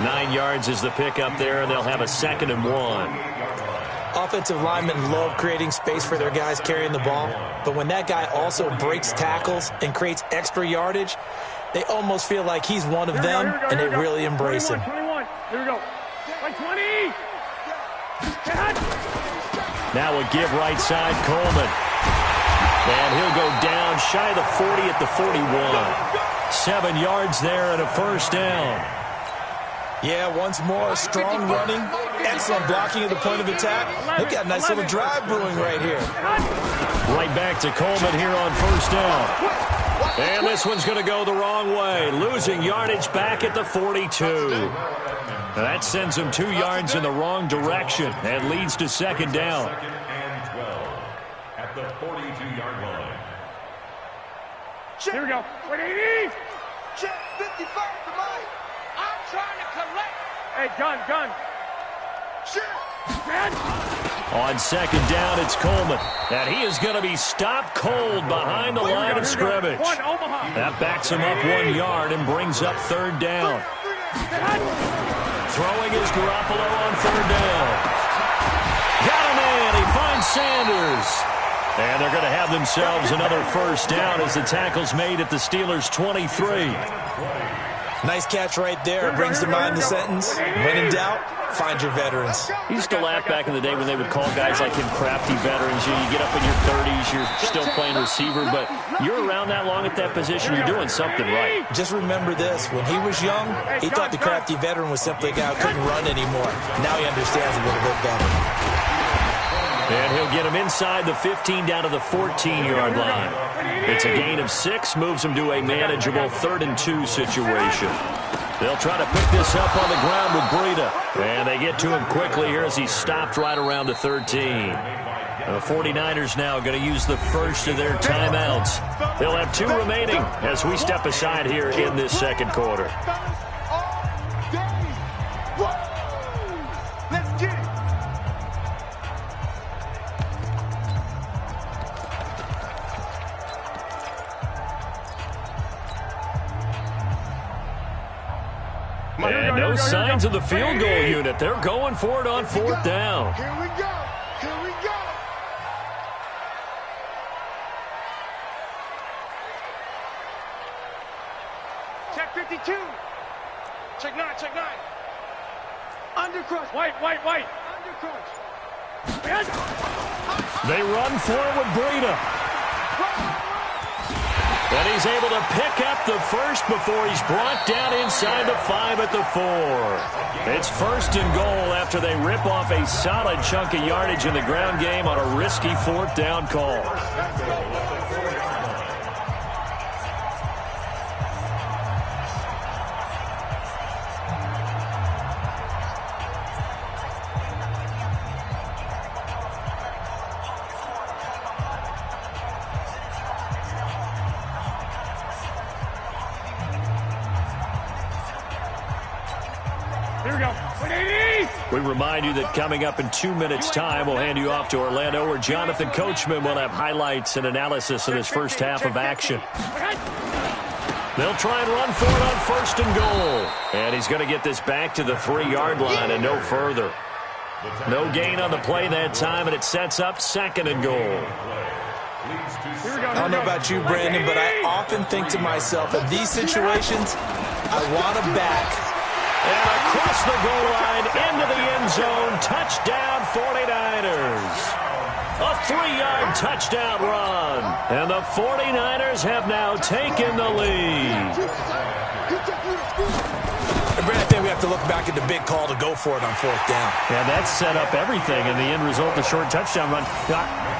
9 yards is the pickup there, and they'll have a 2nd and 1. Offensive linemen love creating space for their guys carrying the ball, but when that guy also breaks tackles and creates extra yardage, they almost feel like he's one of them, and they really embrace him. 21. Here we go. Like 20. Now a give right side, Coleman. And he'll go down shy of the 40 at the 41. 7 yards there and a 1st down. Yeah, once more, strong running, excellent blocking at the point of attack. They've got a nice little drive brewing right here. Right back to Coleman here on 1st down. And this one's going to go the wrong way, losing yardage back at the 42. That sends him 2 yards in the wrong direction and leads to 2nd down. 2nd and 12 at the 42-yard line. Here we go. 180. Check 55 for Mike. I'm trying to collect. Hey, gun. Check. On 2nd down, it's Coleman. And he is going to be stopped cold behind the line of scrimmage. One, Omaha. That backs him up 1 yard and brings up 3rd down. Throwing is Garoppolo on third down. Got a man. He finds Sanders. And they're going to have themselves another first down as the tackle's made at the Steelers' 23. Nice catch right there. Brings to mind the sentence, when in doubt, find your veterans. He used to laugh back in the day when they would call guys like him crafty veterans. You get up in your 30s, you're still playing receiver, but you're around that long at that position, you're doing something right. Just remember this. When he was young, he thought the crafty veteran was simply a guy who couldn't run anymore. Now he understands a little bit better. And he'll get him inside the 15 down to the 14-yard line. It's a gain of 6, moves him to a manageable 3rd and 2 situation. They'll try to pick this up on the ground with Breida. And they get to him quickly here as he stopped right around the 13. The 49ers now going to use the first of their timeouts. They'll have 2 remaining as we step aside here in this second quarter. Let's get it. And no signs of the field goal unit. They're going for it on 4th down. Here we go. Here we go. Check 52. Check 9. Check 9. Undercrush. White. Undercrush. They run for it with Breida. And he's able to pick up the first before he's brought down inside the 5 at the 4. It's 1st and goal after they rip off a solid chunk of yardage in the ground game on a risky 4th down call. Here we go. 180! We remind you that coming up in 2 minutes' time, we'll hand you off to Orlando, where Jonathan Coachman will have highlights and analysis of this first half of action. They'll try and run for it on 1st and goal. And he's going to get this back to the 3-yard line and no further. No gain on the play that time, and it sets up 2nd and goal. I don't know about you, Brandon, but I often think to myself, in these situations, I want to back. And across the goal line, into the end zone, touchdown 49ers. A 3-yard touchdown run. And the 49ers have now taken the lead. And Brandon, I think we have to look back at the big call to go for it on 4th down. Yeah, that set up everything in the end result, the short touchdown run.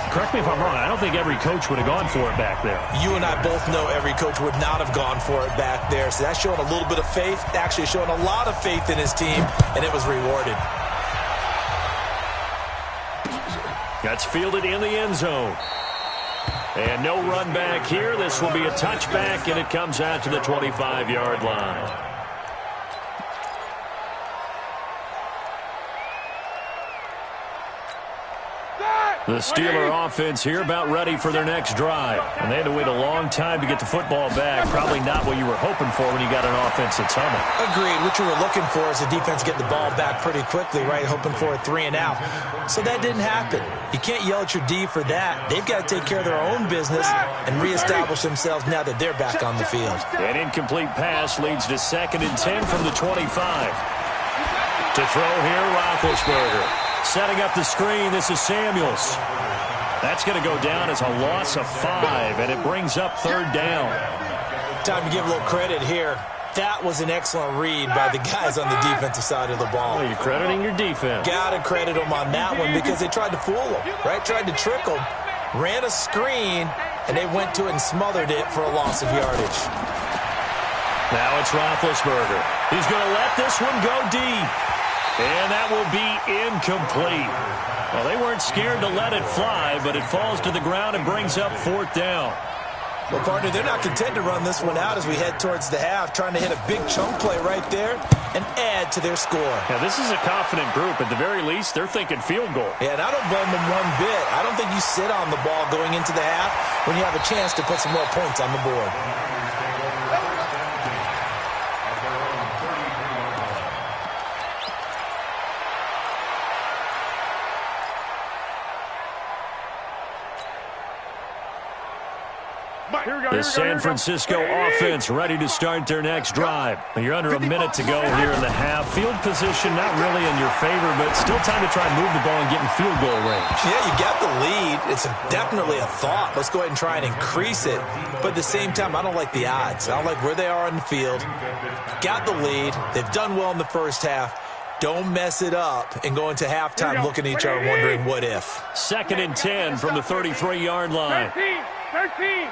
Correct me if I'm wrong, I don't think every coach would have gone for it back there. You and I both know every coach would not have gone for it back there. So that's showing a little bit of faith, actually showing a lot of faith in his team, and it was rewarded. That's fielded in the end zone. And no run back here. This will be a touchback, and it comes out to the 25-yard line. The Steeler offense here about ready for their next drive. And they had to wait a long time to get the football back. Probably not what you were hoping for when you got an offense that's humming. Agreed. What you were looking for is the defense get the ball back pretty quickly, right? Hoping for a 3 and out. So that didn't happen. You can't yell at your D for that. They've got to take care of their own business and reestablish themselves now that they're back on the field. An incomplete pass leads to 2nd and 10 from the 25. To throw here, Roethlisberger. Setting up the screen, this is Samuels. That's going to go down as a loss of 5, and it brings up 3rd down. Time to give a little credit here. That was an excellent read by the guys on the defensive side of the ball. Well, you're crediting your defense. Got to credit them on that one because they tried to fool them, right? Tried to trick them, ran a screen, and they went to it and smothered it for a loss of yardage. Now it's Roethlisberger. He's going to let this one go deep. And that will be incomplete. Well, they weren't scared to let it fly, but it falls to the ground and brings up 4th down. Well, partner, they're not content to run this one out as we head towards the half, trying to hit a big chunk play right there and add to their score. Yeah, this is a confident group. At the very least, they're thinking field goal. Yeah, and I don't blame them one bit. I don't think you sit on the ball going into the half when you have a chance to put some more points on the board. The San Francisco offense ready to start their next drive. You're under a minute to go here in the half. Field position not really in your favor, but still time to try and move the ball and get in field goal range. Yeah, you got the lead. It's definitely a thought. Let's go ahead and try and increase it. But at the same time, I don't like the odds. I don't like where they are on the field. Got the lead. They've done well in the first half. Don't mess it up and go into halftime looking at each other wondering what if. 2nd and 10 from the 33-yard line. 13.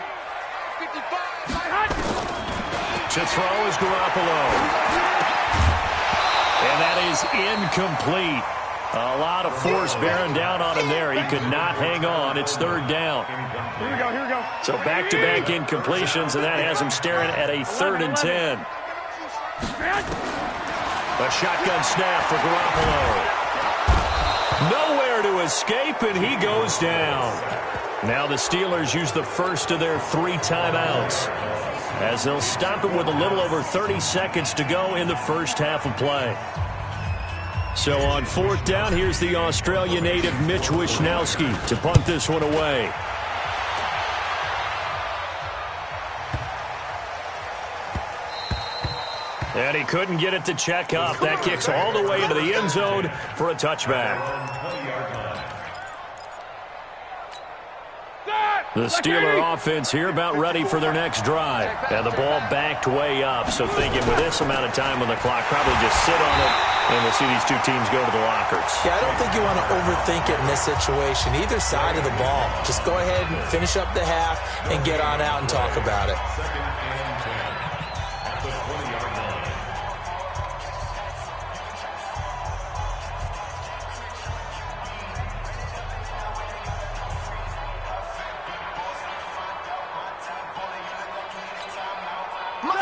55. To throw is Garoppolo. And that is incomplete. A lot of force bearing down on him there. He could not hang on. It's 3rd down. Here we go. So back-to-back incompletions, and that has him staring at a 3rd and 10. A shotgun snap for Garoppolo. Nowhere to escape, and he goes down. Now the Steelers use the first of their 3 timeouts, as they'll stop it with a little over 30 seconds to go in the first half of play. So on 4th down, here's the Australia native Mitch Wishnowski to punt this one away. And he couldn't get it to check up. That kicks all the way into the end zone for a touchback. The Steeler offense here about ready for their next drive. And the ball backed way up, so thinking with this amount of time on the clock, probably just sit on it, and we'll see these two teams go to the lockers. Yeah, I don't think you want to overthink it in this situation. Either side of the ball. Just go ahead and finish up the half and get on out and talk about it.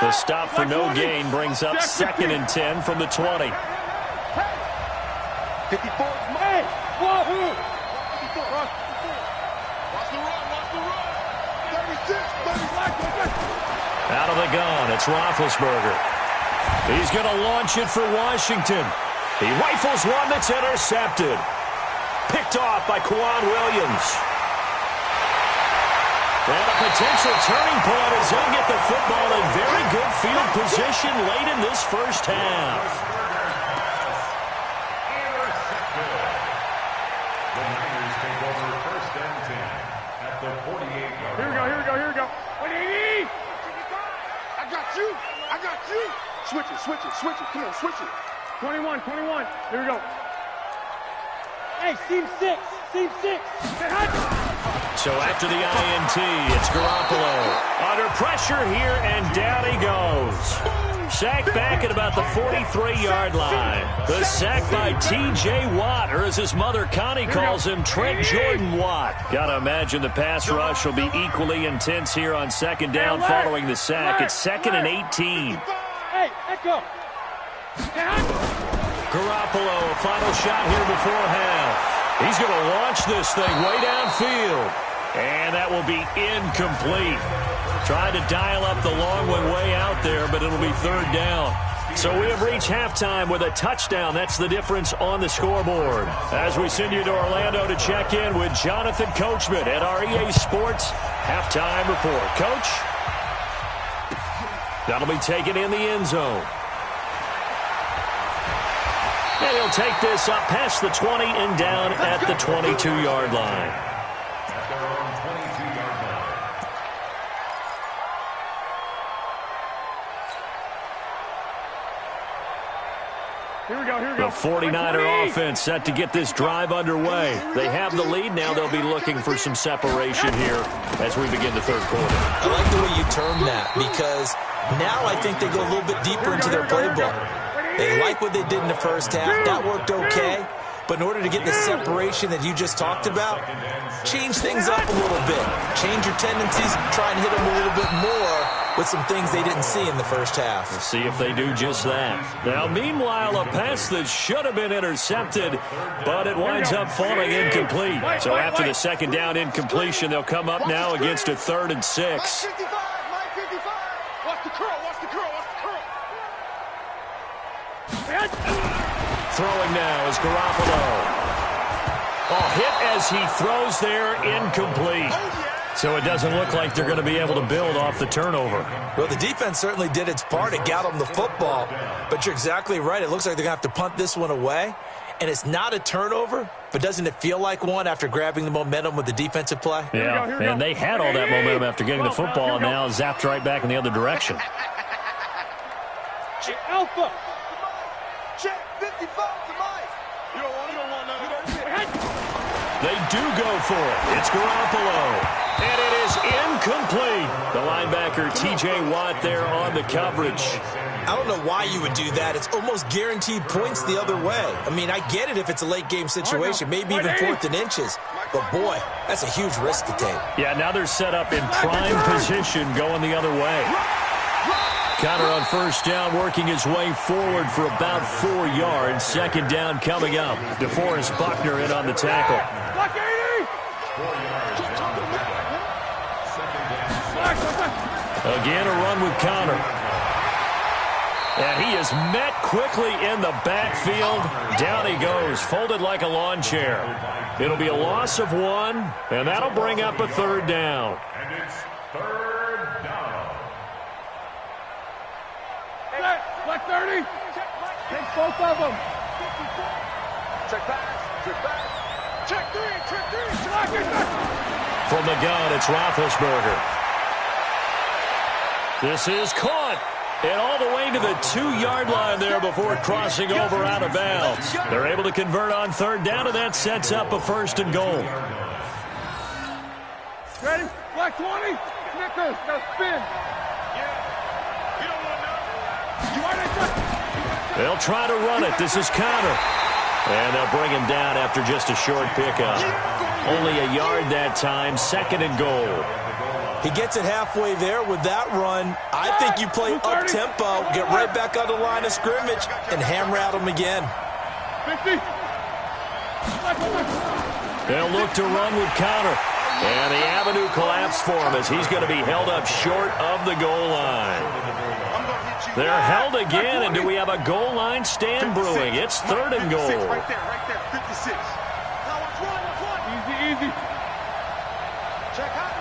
The stop for no gain brings up 2nd and 10 from the 20. 54. Hey, wahoo! 54. Watch the run. 36. Out of the gun, it's Roethlisberger. He's going to launch it for Washington. He rifles one that's intercepted. Picked off by Quan Williams. And a potential turning point as he'll get the football in very good field position late in this first half. The Niners take over 1st and 10 at the 48-yard line. Here we go. 180. I got you. Switch it. Come on, switch it. 21. Here we go. Hey, seam 6. So after the INT, it's Garoppolo. Under pressure here, and down he goes. Sacked back at about the 43-yard line. The sack by T.J. Watt, or as his mother Connie calls him, Trent Jordan Watt. Gotta imagine the pass rush will be equally intense here on 2nd down following the sack. It's 2nd and 18. Hey, echo. Garoppolo, a final shot here before half. He's going to launch this thing way downfield. And that will be incomplete. Trying to dial up the long one way out there, but it'll be 3rd down. So we have reached halftime with a touchdown. That's the difference on the scoreboard. As we send you to Orlando to check in with Jonathan Coachman at our EA Sports Halftime Report. Coach? That'll be taken in the end zone. And he'll take this up past the 20 and down at the 22-yard line. At their own 22-yard line. Here we go. The 49er offense set to get this drive underway. They have the lead. Now they'll be looking for some separation here as we begin the 3rd quarter. I like the way you term that, because now I think they go a little bit deeper into their playbook. They like what they did in the first half. That worked okay. But in order to get the separation that you just talked about, change things up a little bit. Change your tendencies. Try and hit them a little bit more with some things they didn't see in the first half. We'll see if they do just that. Now, meanwhile, a pass that should have been intercepted, but it winds up falling incomplete. So after the 2nd down incompletion, they'll come up now against a 3rd and 6. Watch the curl. Throwing now is Garoppolo. Oh, hit as he throws there, incomplete. So it doesn't look like they're going to be able to build off the turnover. Well, the defense certainly did its part. It got them the football. But you're exactly right. It looks like they're going to have to punt this one away. And it's not a turnover, but doesn't it feel like one after grabbing the momentum with the defensive play? Yeah, and they had all that momentum after getting the football, and now zapped right back in the other direction. Alpha. Check 55 to Mike. You don't want none of that. They do go for it. It's Garoppolo. And it is incomplete. The linebacker, T.J. Watt, there on the coverage. I don't know why you would do that. It's almost guaranteed points the other way. I mean, I get it if it's a late-game situation, maybe even 4th and inches. But, boy, that's a huge risk to take. Yeah, now they're set up in prime position going the other way. Connor on first down, working his way forward for about 4 yards. Second down coming up. DeForest Buckner in on the tackle. Again, a run with Connor. And he is met quickly in the backfield. Down he goes, folded like a lawn chair. It'll be a loss of 1, and that'll bring up a 3rd down. And it's 3rd down. Black 30. Take both of them. Check pass. Check pass. Check 3. Check 3. From the gun, it's Roethlisberger. This is caught. And all the way to the 2-yard line there before crossing over out of bounds. They're able to convert on 3rd down, and that sets up a 1st and goal. Ready? Black 20. Snickers. Now spin. You don't want none. You want it? They'll try to run it. This is Connor. And they'll bring him down after just a short pickup. Only a yard that time, 2nd and goal. He gets it halfway there with that run. I think you play up-tempo, get right back on the line of scrimmage, and hammer at him again. 50. They'll look to run with Connor. And the avenue collapsed for him as he's going to be held up short of the goal line. They're held again, and do we have a goal line stand brewing? It's 3rd and goal. Right there, 56. Now it's run. Easy. Check hot.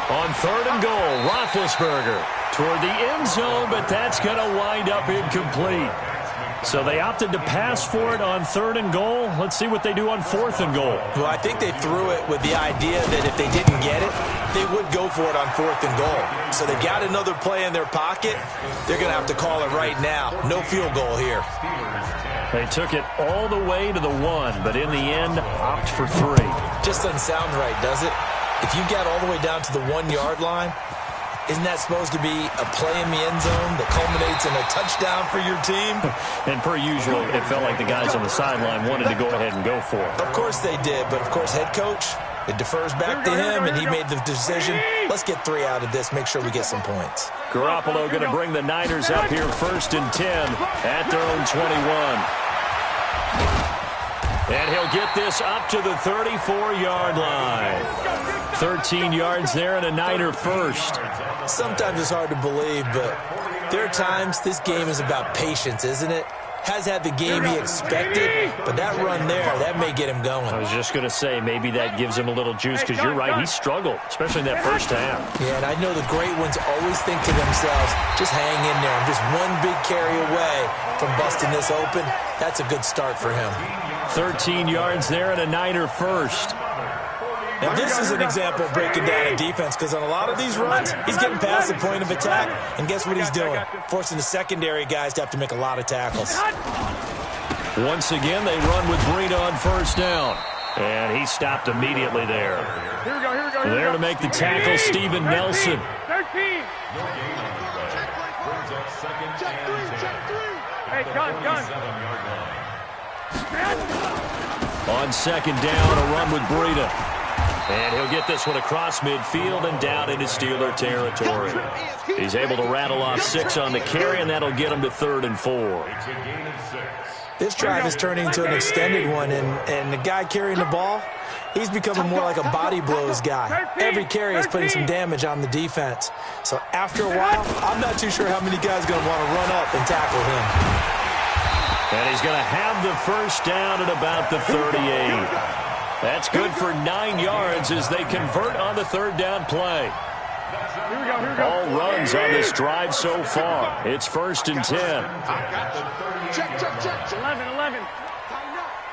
On 3rd and goal, Roethlisberger toward the end zone, but that's going to wind up incomplete. So they opted to pass for it on 3rd and goal. Let's see what they do on 4th and goal. Well, I think they threw it with the idea that if they didn't get it, they would go for it on 4th and goal. So they've got another play in their pocket. They're going to have to call it right now. No field goal here. They took it all the way to the 1, but in the end, opt for 3. Just doesn't sound right, does it? If you got all the way down to the 1-yard line, isn't that supposed to be a play in the end zone that culminates in a touchdown for your team? And per usual, it felt like the guys on the sideline wanted to go ahead and go for it. Of course they did, but of course head coach, it defers back to him, and he made the decision. Let's get 3 out of this, make sure we get some points. Garoppolo going to bring the Niners up here 1st and 10 at their own 21. And he'll get this up to the 34-yard line. 13 yards there and a Niner first. Sometimes it's hard to believe, but there are times this game is about patience, isn't it? Has had the game he expected, but that run there, that may get him going. I was just going to say, maybe that gives him a little juice, because you're right, he struggled, especially in that first half. Yeah, and I know the great ones always think to themselves, just hang in there. I'm just one big carry away from busting this open. That's a good start for him. 13 yards there and a Niner first. Now, this is an example of breaking down a defense, because on a lot of these runs, he's getting past the point of attack, and guess what he's doing? Forcing the secondary guys to have to make a lot of tackles. Once again, they run with Breida on first down, and he stopped immediately there. Here we go. There to make the tackle, Steven Nelson. 13. Check 3. Hey, gun. On second down, a run with Breida. And he'll get this one across midfield and down into Steeler territory. He's able to rattle off 6 on the carry, and that'll get him to 3rd and 4. This drive is turning into an extended one, and the guy carrying the ball, he's becoming more like a body blows guy. Every carry is putting some damage on the defense. So after a while, I'm not too sure how many guys are going to want to run up and tackle him. And he's going to have the first down at about the 38. That's good for 9 yards as they convert on the third down play. Here we go. All runs on this drive so far. It's 1st and 10. Check. 11.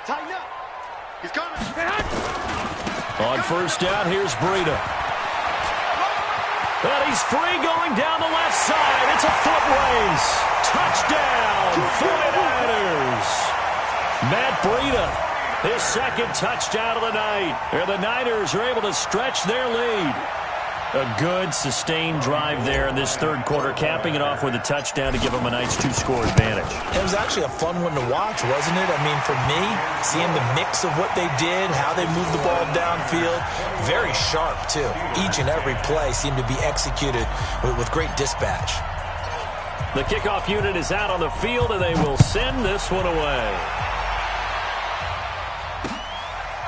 Tighten up. He's coming. On first down, here's Breida. And he's free going down the left side. It's a foot race. Touchdown, 49ers. Matt Breida, his second touchdown of the night. And the Niners are able to stretch their lead. A good, sustained drive there in this third quarter, capping it off with a touchdown to give them a nice 2-score advantage. It was actually a fun one to watch, wasn't it? I mean, for me, seeing the mix of what they did, how they moved the ball downfield, very sharp, too. Each and every play seemed to be executed with great dispatch. The kickoff unit is out on the field, and they will send this one away.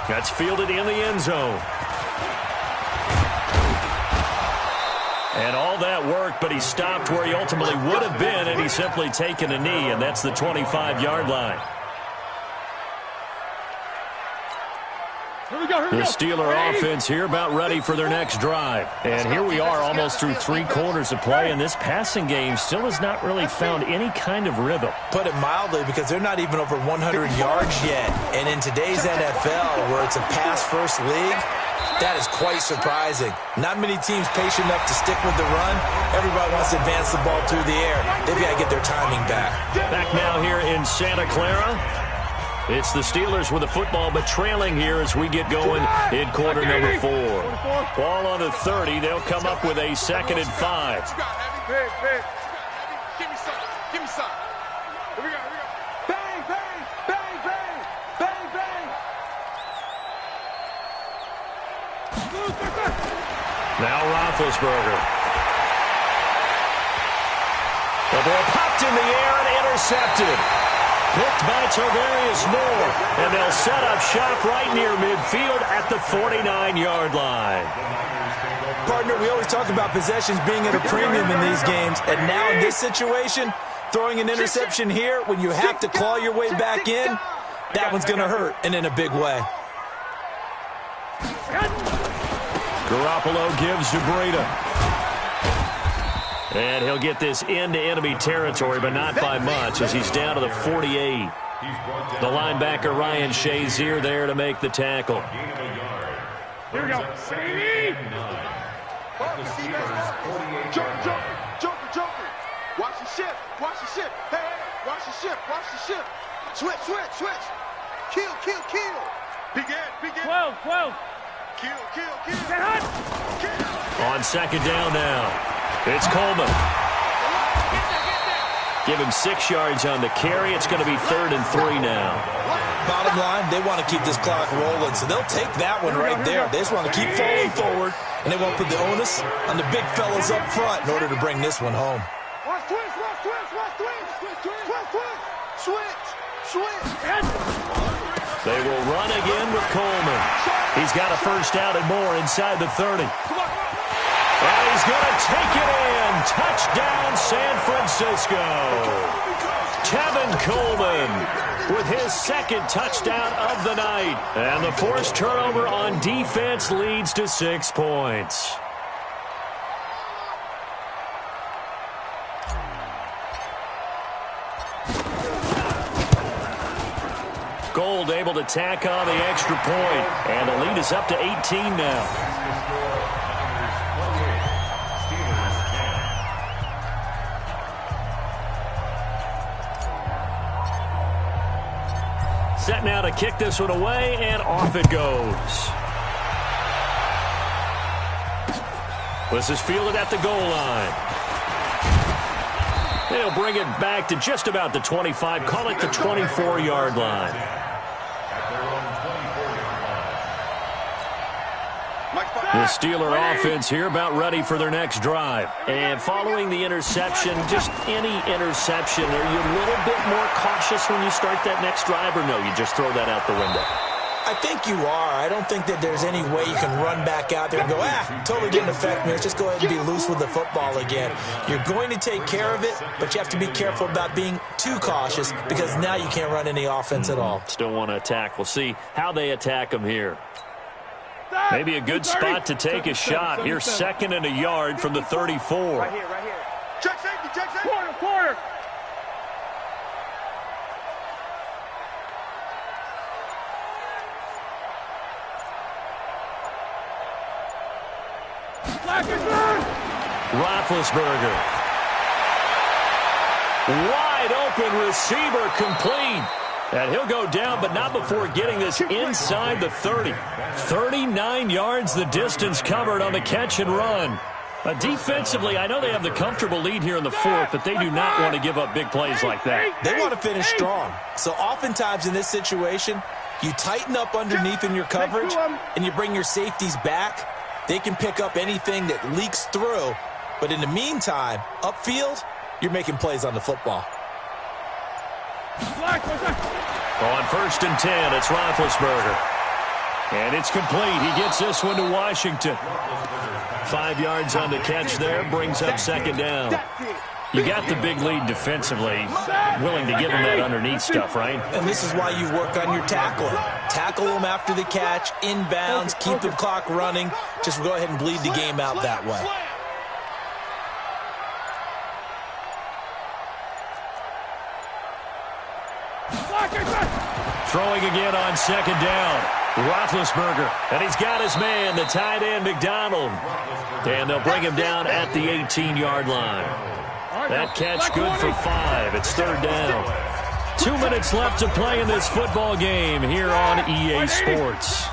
That's fielded in the end zone. And all that work, but he stopped where he ultimately would have been, and he's simply taken a knee, and that's the 25-yard line. The Steeler offense here about ready for their next drive. And here we are almost through 3 quarters of play, and this passing game still has not really found any kind of rhythm. Put it mildly, because they're not even over 100 yards yet. And in today's NFL, where it's a pass-first league, that is quite surprising. Not many teams patient enough to stick with the run. Everybody wants to advance the ball through the air. They've got to get their timing back. Back now here in Santa Clara. It's the Steelers with the football, but trailing here as we get going in quarter number 4. Ball on the 30. They'll come up with a 2nd and 5. Give me some. Here we go. Bang. Now Roethlisberger. The ball popped in the air and intercepted. Picked by Tavarius Moore, and they'll set up shop right near midfield at the 49-yard line. Partner, we always talk about possessions being at a premium in these games, and now in this situation, throwing an interception here when you have to claw your way back in, that one's going to hurt, and in a big way. Garoppolo gives to Breida. And he'll get this into enemy territory, but not by much, as he's down to the 48. The linebacker, Ryan Shazier, there to make the tackle. Here we go. Joker. Watch the ship. Hey, watch the ship. Switch. Kill. Begin. 12. Kill. On second down now. It's Coleman. Give him 6 yards on the carry. It's going to be 3rd and 3 now. Bottom line, they want to keep this clock rolling, so they'll take that one right there. They just want to keep falling forward, and they won't put the onus on the big fellas up front in order to bring this one home. Switch. They will run again with Coleman. He's got a first down and more inside the 30. And he's going to take it in. Touchdown, San Francisco. Tevin Coleman with his 2nd touchdown of the night. And the forced turnover on defense leads to 6 points. Gold able to tack on the extra point. And the lead is up to 18 now. Set now to kick this one away, and off it goes. This is fielded at the goal line. They'll bring it back to just about the 25, call it the 24-yard line. The Steeler offense here about ready for their next drive. And following the interception, just any interception, are you a little bit more cautious when you start that next drive, or no, you just throw that out the window? I think you are. I don't think that there's any way you can run back out there and go, totally didn't affect me. Let's just go ahead and be loose with the football again. You're going to take care of it, but you have to be careful about being too cautious because now you can't run any offense at all. Still want to attack. We'll see how they attack him here. Maybe a good spot to take a shot. Here's 2nd and a yard from the 34. Right here. Check safety, check safety. Quarter. Roethlisberger. Wide open receiver complete. And he'll go down, but not before getting this inside the 30. 39 yards the distance covered on the catch and run. Defensively, I know they have the comfortable lead here in the 4th, but they do not want to give up big plays like that. They want to finish strong. So oftentimes in this situation, you tighten up underneath in your coverage, and you bring your safeties back. They can pick up anything that leaks through. But in the meantime, upfield, you're making plays on the football. On 1st and 10, it's Roethlisberger. And it's complete. He gets this one to Washington. 5 yards on the catch there, brings up 2nd down. You got the big lead defensively, willing to give them that underneath stuff, right? And this is why you work on your tackling. Tackle them after the catch, inbounds, keep the clock running. Just go ahead and bleed the game out that way. Throwing again on 2nd down. Roethlisberger, and he's got his man, the tight end, McDonald. And they'll bring him down at the 18-yard line. That catch good for 5. It's 3rd down. 2 minutes left to play in this football game here on EA Sports.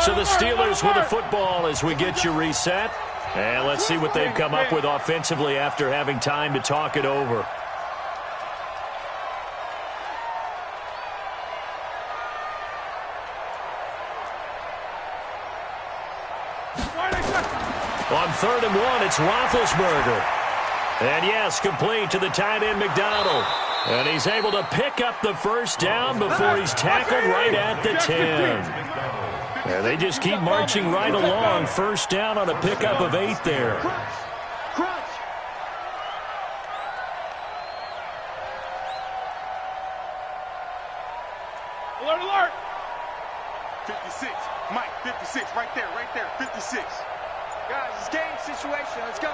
So the Steelers with the football as we get you reset. And let's see what they've come up with offensively after having time to talk it over. On 3rd and 1, it's Roethlisberger. And yes, complete to the tight end, McDonald. And he's able to pick up the 1st down before he's tackled right at the 10. And they just keep marching right along. 1st down on a pickup of 8 there. Alert. 56. Mike, 56. Right there. 56. Guys, it's game situation. Let's go.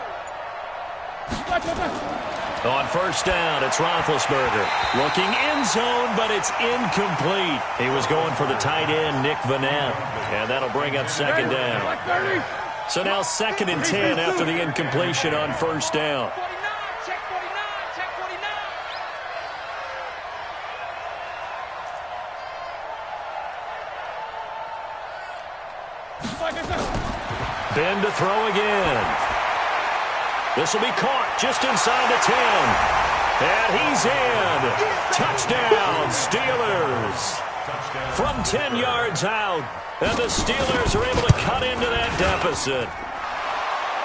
On 1st down, it's Roethlisberger. Looking end zone, but it's incomplete. He was going for the tight end, Nick Vanette. And that'll bring up 2nd down. So now 2nd and 10 after the incompletion on 1st down. Check 49. Ben to throw again. This will be caught just inside the 10. And he's in. Touchdown, Steelers. From 10 yards out. And the Steelers are able to cut into that deficit.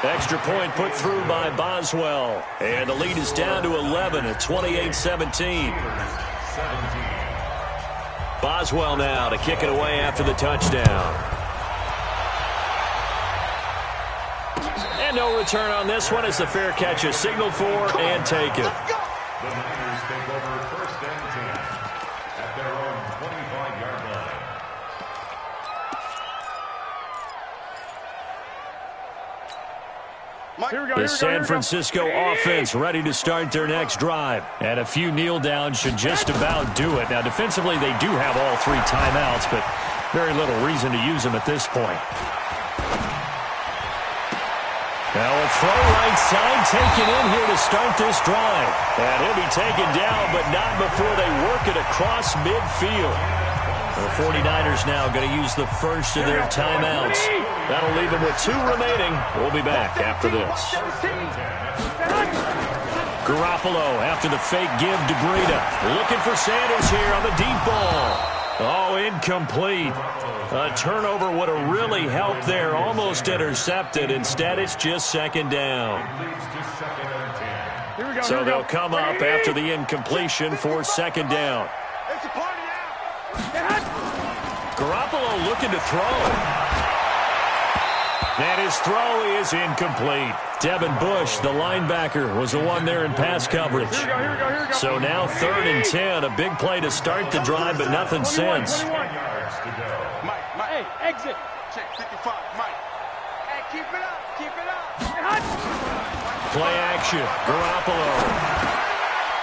Extra point put through by Boswell. And the lead is down to 11 at 28-17. Boswell now to kick it away after the touchdown. And no return on this one as the fair catch is signaled for and taken. The Niners take over 1st and 10 at their own 25-yard line. The San Francisco offense ready to start their next drive. And a few kneel downs should just about do it. Now, defensively, they do have all 3 timeouts, but very little reason to use them at this point. Now a throw right side taken in here to start this drive. And he'll be taken down, but not before they work it across midfield. The 49ers now going to use the first of their timeouts. That'll leave them with 2 remaining. We'll be back after this. Garoppolo after the fake give to Breida. Looking for Sanders here on the deep ball. Oh, incomplete. A turnover would have really helped there. Almost intercepted. Instead, it's just 2nd down. So they'll come up after the incompletion for 2nd down. It's a party out. Garoppolo looking to throw. And his throw is incomplete. Devin Bush, the linebacker, was the one there in pass coverage. Here we go. So now 3rd and 10. A big play to start the drive, but nothing since. Mike, hey, exit. Check 55, Mike. Hey, keep it up. Play action. Garoppolo.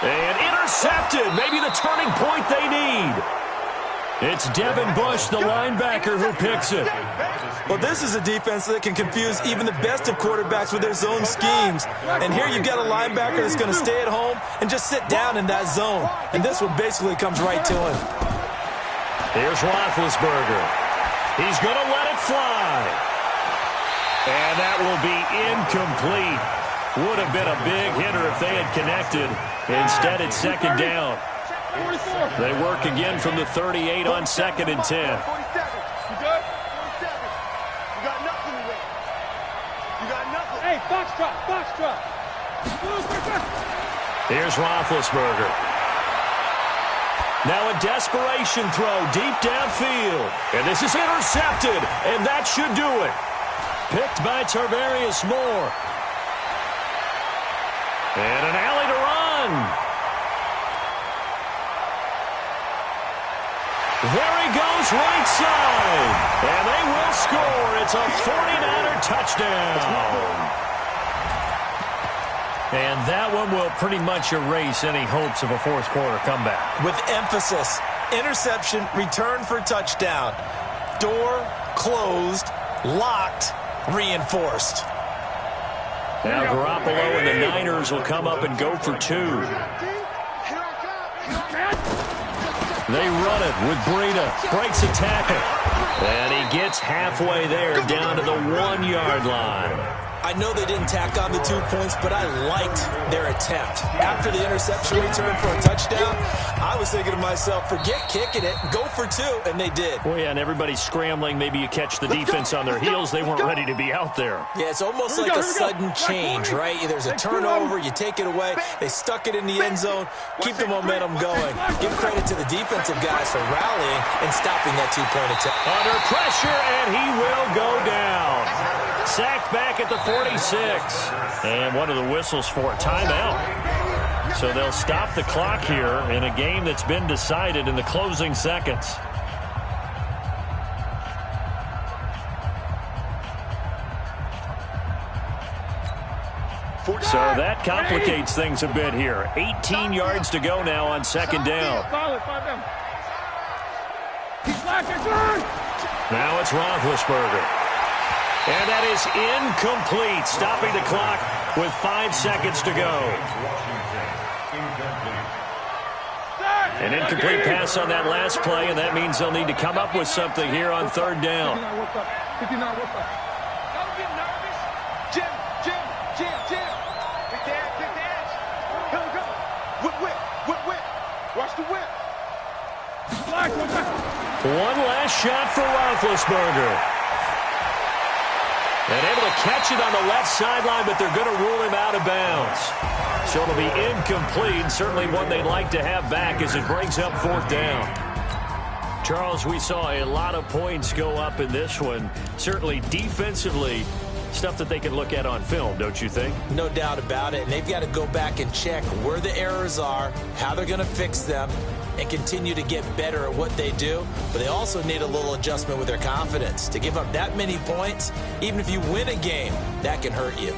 And intercepted. Maybe the turning point they need. It's Devin Bush, the linebacker, who picks it. Well, this is a defense that can confuse even the best of quarterbacks with their zone schemes. And here you've got a linebacker that's going to stay at home and just sit down in that zone. And this one basically comes right to him. Here's Roethlisberger. He's going to let it fly. And that will be incomplete. Would have been a big hitter if they had connected. Instead, it's 2nd down. They work again from the 38 on 2nd and 10. You good? 47. You got nothing to win. You got nothing. Hey, box drop. Here's Roethlisberger. Now a desperation throw deep downfield. And this is intercepted. And that should do it. Picked by Tarvarius Moore. And an alley to run. There he goes, right side. And they will score. It's a 49er touchdown. And that one will pretty much erase any hopes of a fourth quarter comeback. With emphasis, interception, return for touchdown. Door closed, locked, reinforced. Now Garoppolo and the Niners will come up and go for 2. They run it with Breida. Breaks a tackle. And he gets halfway there down to the 1-yard line. I know they didn't tack on the 2 points, but I liked their attempt. After the interception return for a touchdown, I was thinking to myself, forget kicking it, go for 2, and they did. Well, yeah, and everybody's scrambling. Maybe you catch the defense on their heels. They weren't ready to be out there. Yeah, it's almost like a sudden change, right? There's a turnover, you take it away, they stuck it in the end zone, keep the momentum going. Give credit to the defensive guys for rallying and stopping that 2-point attempt. Under pressure, and he will go down. Sacked back at the 46. And one of the whistles for a timeout. So they'll stop the clock here in a game that's been decided in the closing seconds. So that complicates things a bit here. 18 yards to go now on 2nd down. Now it's Roethlisberger. And that is incomplete, stopping the clock with 5 seconds to go. An incomplete pass on that last play, and that means they'll need to come up with something here on 3rd down. Don't get nervous. Jim. Big dash. Here we go. Whip. Watch the whip. One last shot for Roethlisberger. And able to catch it on the left sideline, but they're going to rule him out of bounds. So it'll be incomplete, certainly one they'd like to have back as it brings up 4th down. Charles, we saw a lot of points go up in this one. Certainly defensively, stuff that they can look at on film, don't you think? No doubt about it. And they've got to go back and check where the errors are, how they're going to fix them, and continue to get better at what they do. But they also need a little adjustment with their confidence. To give up that many points, even if you win a game, that can hurt you.